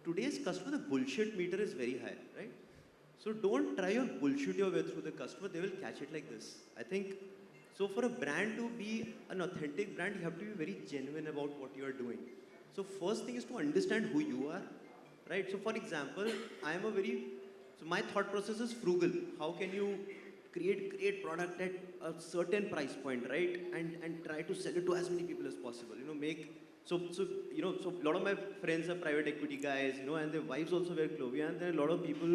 Speaker 8: today's customer, the bullshit meter is very high, right? So don't try your bullshit your way through the customer. They will catch it like this. I think, so for a brand to be an authentic brand, you have to be very genuine about what you are doing. So first thing is to understand who you are, right? So for example, so my thought process is frugal. How can you create great product at a certain price point, right? And try to sell it to as many people as possible, so a lot of my friends are private equity guys, and their wives also wear Clovia, and there are a lot of people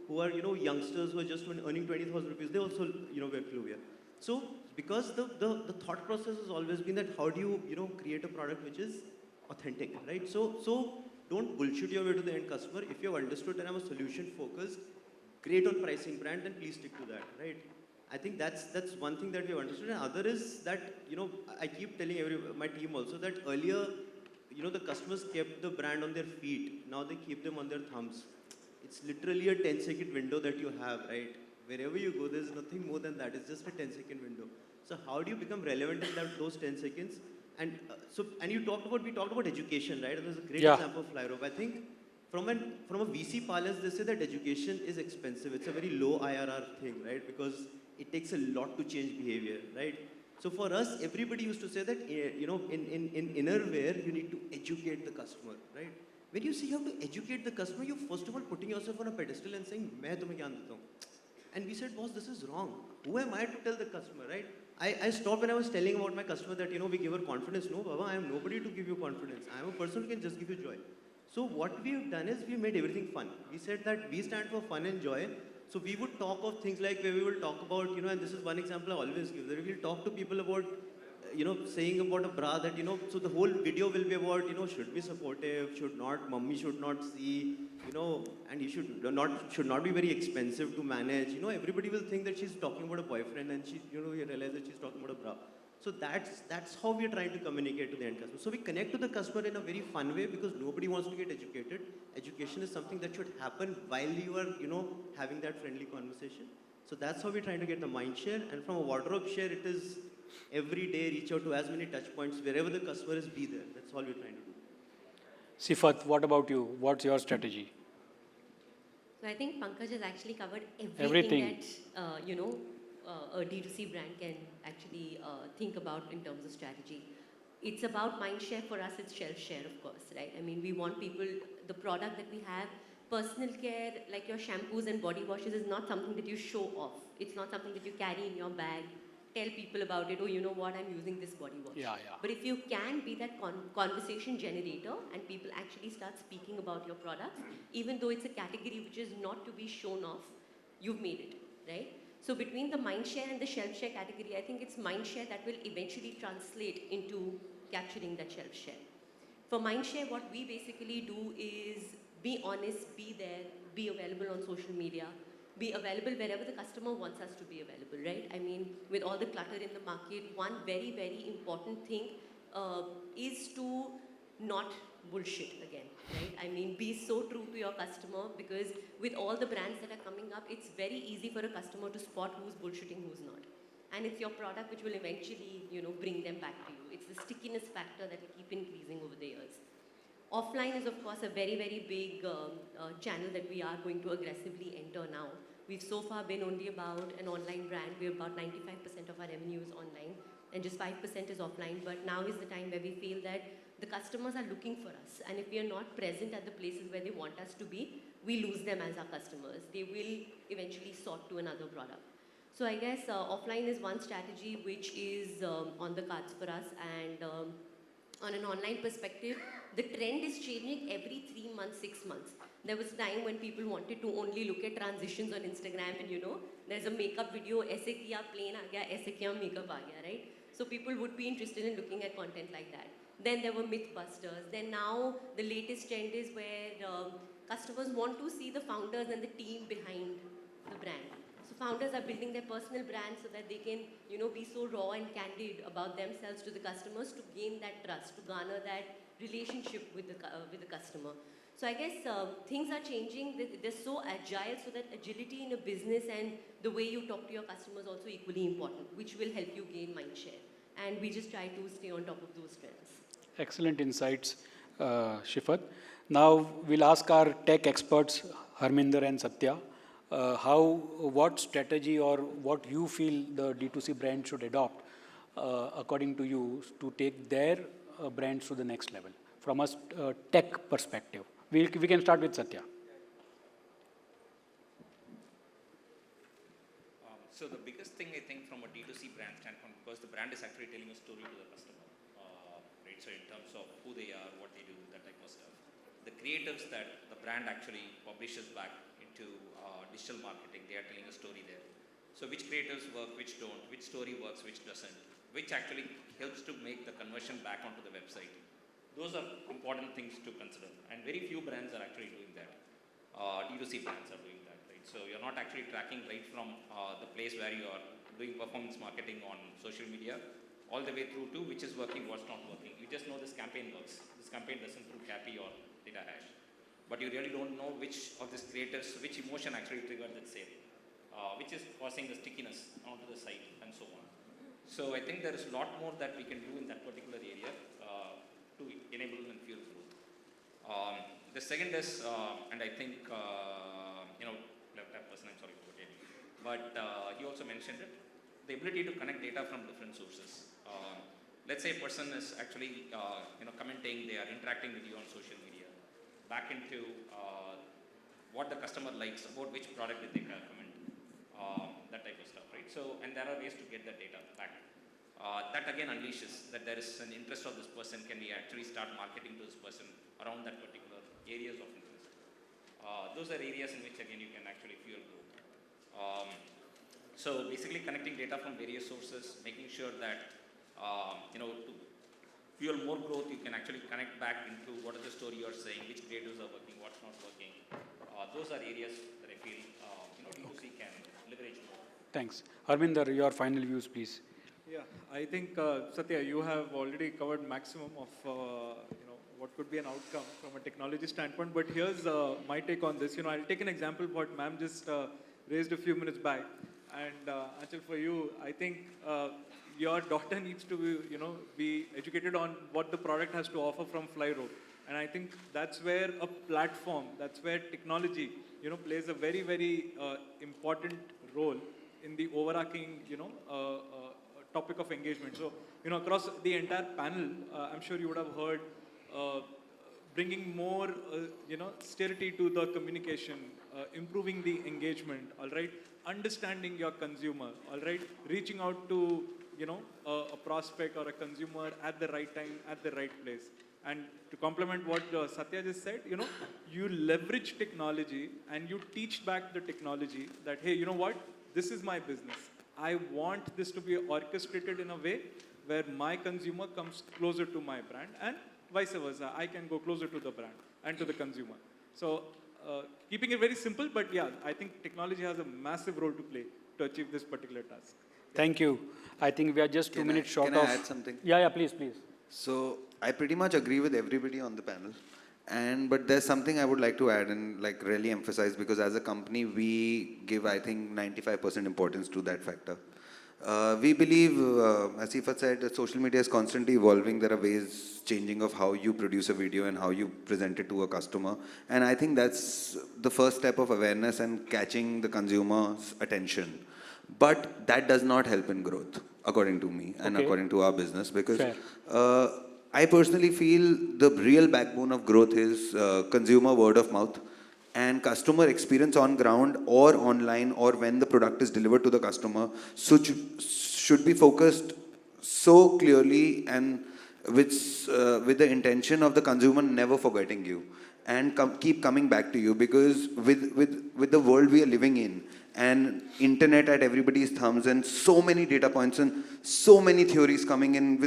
Speaker 8: who are, youngsters who are just earning 20,000 rupees, they also, wear Clovia. So because the thought process has always been that how do you, create a product which is authentic, right? So don't bullshit your way to the end customer. If you have understood that I'm a solution focused, great on pricing brand, then please stick to that, right? I think that's one thing that we have understood. And other is that, I keep telling my team also that earlier, the customers kept the brand on their feet. Now they keep them on their thumbs. It's literally a 10-second window that you have, right? Wherever you go, there's nothing more than that. It's just a 10-second window. So how do you become relevant in those 10 seconds? And we talked about education, right? And there's a great example of Flyrobe. I think from a VC parlance, they say that education is expensive. It's a very low IRR thing, right? Because it takes a lot to change behavior, right? So for us, everybody used to say that, in innerwear, you need to educate the customer, right? When you say you have to educate the customer, you're first of all putting yourself on a pedestal and saying, "Main tumhe gyan deta hu." And we said, "Boss, this is wrong. Who am I to tell the customer, right?" I stopped when I was telling about my customer that, we give her confidence. No, Baba, I am nobody to give you confidence. I am a person who can just give you joy. So what we have done is we made everything fun. We said that we stand for fun and joy. So we would talk of things like where we will talk about, and this is one example I always give, that we will talk to people about, saying about a bra that, so the whole video will be about, should be supportive, should not, mummy should not see, and you should not be very expensive to manage. Everybody will think that she's talking about a boyfriend and she, you realize that she's talking about a bra. So that's how we are trying to communicate to the end customer. So we connect to the customer in a very fun way because nobody wants to get educated. Education is something that should happen while you are, having that friendly conversation. So that's how we're trying to get the mind share. And from a wardrobe share, it is every day reach out to as many touch points wherever the customer is, be there. That's all we're trying to do.
Speaker 2: Sifat, what about you? What's your strategy?
Speaker 10: So I think Pankaj has actually covered
Speaker 2: Everything.
Speaker 10: that, a D2C brand can actually think about in terms of strategy. It's about mind share. For us, it's shelf share, of course, right? I mean, we want people, the product that we have, personal care, like your shampoos and body washes, is not something that you show off. It's not something that you carry in your bag, tell people about it, oh, you know what, I'm using this body wash.
Speaker 2: Yeah, yeah.
Speaker 10: But if you can be that conversation generator and people actually start speaking about your products, even though it's a category which is not to be shown off, you've made it, right? So between the mind share and the shelf share category, I think it's mind share that will eventually translate into capturing that shelf share. For mind share, what we basically do is be honest, be there, be available on social media, be available wherever the customer wants us to be available, right? I mean, with all the clutter in the market, one very, very important thing is to not bullshit again, right? I mean, be so true to your customer, because with all the brands that are coming up, it's very easy for a customer to spot who's bullshitting, who's not. And it's your product which will eventually, bring them back to you. It's the stickiness factor that will keep increasing over the years. Offline is, of course, a very, very big channel that we are going to aggressively enter now. We've so far been only about an online brand. We're about 95% of our revenue is online, and just 5% is offline. But now is the time where we feel that the customers are looking for us. And if we are not present at the places where they want us to be, we lose them as our customers. They will eventually sort to another product. So I guess offline is one strategy which is on the cards for us. And on an online perspective, the trend is changing every 3 months, 6 months. There was a time when people wanted to only look at transitions on Instagram, and there's a makeup video, aise kiya plain aa gaya, aise kiya makeup aa gaya, right? So people would be interested in looking at content like that. Then there were mythbusters. Then now the latest trend is where customers want to see the founders and the team behind the brand. So founders are building their personal brand so that they can, be so raw and candid about themselves to the customers to gain that trust, to garner that relationship with the customer. So I guess things are changing. They're so agile, so that agility in a business and the way you talk to your customers is also equally important, which will help you gain mind share. And we just try to stay on top of those trends.
Speaker 2: Excellent insights, Shifat. Now we'll ask our tech experts, Harminder and Satya, what strategy or what you feel the D2C brand should adopt, according to you, to take their brands to the next level from a tech perspective. We can start with Satya.
Speaker 9: So the biggest thing I think from a D2C brand standpoint, because the brand is actually telling a story to the customer, right? So in terms of who they are, what they do, that type of stuff. The creatives that the brand actually publishes back into digital marketing, they are telling a story there. So which creatives work, which don't, which story works, which doesn't, which actually helps to make the conversion back onto the website. Those are important things to consider, and very few brands are actually doing that. D2C brands are doing that, right? So you're not actually tracking right from the place where you are doing performance marketing on social media, all the way through to which is working, what's not working. You just know this campaign works. This campaign doesn't through CAPI or data hash. But you really don't know which of these creators, which emotion actually triggered that sale, which is causing the stickiness onto the site and so on. So I think there is a lot more that we can do in that particular area to enable and fuel growth. The second is, and I think, that person, I'm sorry for it, but he also mentioned it, the ability to connect data from different sources. Let's say a person is actually, commenting, they are interacting with you on social media, back into what the customer likes, about which product did they comment, that type of stuff, right? So, and there are ways to get that data back. That again unleashes that there is an interest of this person. Can we actually start marketing to this person around that particular areas of interest? Those are areas in which again you can actually fuel growth. So basically connecting data from various sources, making sure that to fuel more growth, you can actually connect back into what is the story you're saying, which creatives are working, what's not working. Those are areas that I feel D2C can leverage more.
Speaker 2: Thanks. Harminder, your final views, please.
Speaker 6: Yeah, I think Satya, you have already covered maximum of what could be an outcome from a technology standpoint. But here's my take on this. I'll take an example what ma'am just raised a few minutes back. And Anchal, for you, I think your daughter needs to be educated on what the product has to offer from Flyrobe. And I think that's where a platform, that's where technology, plays a very, very important role in the overarching, topic of engagement. So, across the entire panel, I'm sure you would have heard bringing more, steerity to the communication, improving the engagement, all right, understanding your consumer, all right, reaching out to, a prospect or a consumer at the right time, at the right place. And to complement what Satya just said, you leverage technology and you teach back the technology that, hey, you know what, this is my business. I want this to be orchestrated in a way where my consumer comes closer to my brand and vice versa. I can go closer to the brand and to the consumer. So keeping it very simple, but yeah, I think technology has a massive role to play to achieve this particular task.
Speaker 2: Thank you. I think we are just 2 minutes short
Speaker 5: Can
Speaker 2: of...
Speaker 5: I add something?
Speaker 2: Yeah, please.
Speaker 5: So I pretty much agree with everybody on the panel. But there's something I would like to add and really emphasize, because as a company, we give, I think, 95% importance to that factor. We believe, as Sifat said, that social media is constantly evolving. There are ways changing of how you produce a video and how you present it to a customer. And I think that's the first step of awareness and catching the consumer's attention. But that does not help in growth, according to me and according to our business, because I personally feel the real backbone of growth is consumer word of mouth and customer experience on ground or online, or when the product is delivered to the customer, should be focused so clearly and with the intention of the consumer never forgetting you and keep coming back to you, because with the world we are living in and internet at everybody's thumbs and so many data points and so many theories coming in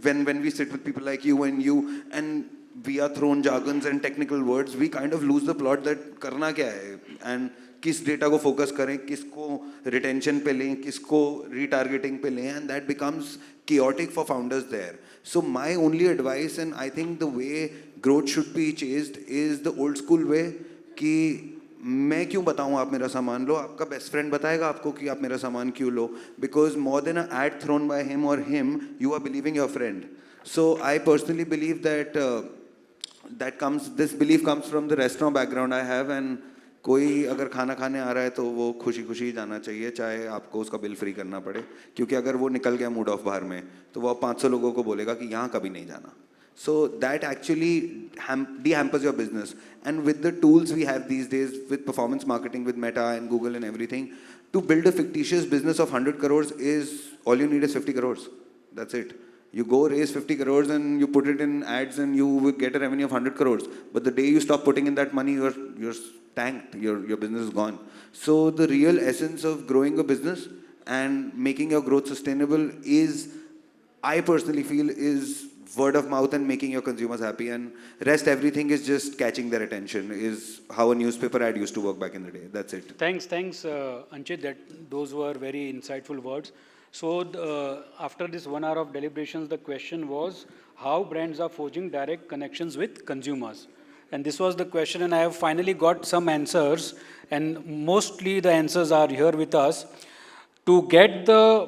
Speaker 5: when we sit with people like you and we are thrown jargons and technical words, we kind of lose the plot that karna kya hai and किस data को focus करें, किसको retention पे लें, किसको retargeting पे लें, and that becomes chaotic for founders there. So my only advice, and I think the way growth should be chased, is the old school way कि मैं क्यों बताऊं आप मेरा सामान लो, आपका बेस्ट फ्रेंड बताएगा आपको कि आप मेरा सामान क्यों लो, because more than an ad thrown by him or him, you are believing your friend. So I personally believe that this belief comes from the restaurant background I have, and कोई अगर खाना खाने आ रहा है तो वो खुशी खुशी जाना चाहिए, चाहे आपको उसका बिल फ्री करना पड़े, क्योंकि अगर वो निकल गया मूड ऑफ बाहर में तो वो 500 लोगों को बोलेगा कि यहाँ कभी नहीं जाना. So that actually de-hampers your business. And with the tools we have these days, with performance marketing, with Meta and Google and everything, to build a fictitious business of 100 crores is, all you need is 50 crores. That's it. You go raise 50 crores and you put it in ads and you will get a revenue of 100 crores. But the day you stop putting in that money, you're tanked, your business is gone. So the real essence of growing a business and making your growth sustainable is, I personally feel, is word of mouth and making your consumers happy, and rest everything is just catching their attention, is how a newspaper ad used to work back in the day. That's it.
Speaker 2: Thanks, Anchit. Those were very insightful words. So after this 1 hour of deliberations, the question was how brands are forging direct connections with consumers. And this was the question, and I have finally got some answers, and mostly the answers are here with us. To get the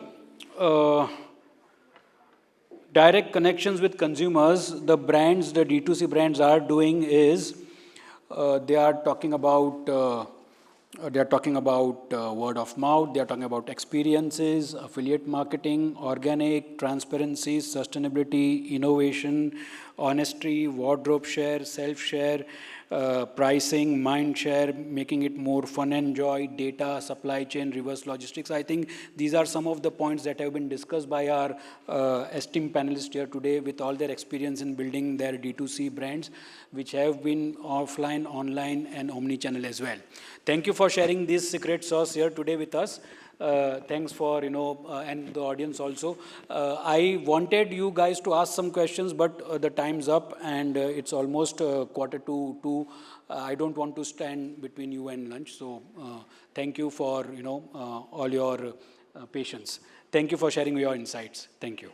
Speaker 2: direct connections with consumers, the brands, the D2C brands are doing is they are talking about word of mouth, they are talking about experiences, affiliate marketing, organic, transparency, sustainability, innovation, honesty, wardrobe share, self-share, pricing, mind share, making it more fun and joy, data, supply chain, reverse logistics. I think these are some of the points that have been discussed by our esteemed panelists here today with all their experience in building their D2C brands, which have been offline, online, and omni-channel as well. Thank you for sharing this secret sauce here today with us. Thanks for, and the audience also. I wanted you guys to ask some questions, but the time's up and it's almost 1:45. I don't want to stand between you and lunch. So thank you for, all your patience. Thank you for sharing your insights. Thank you.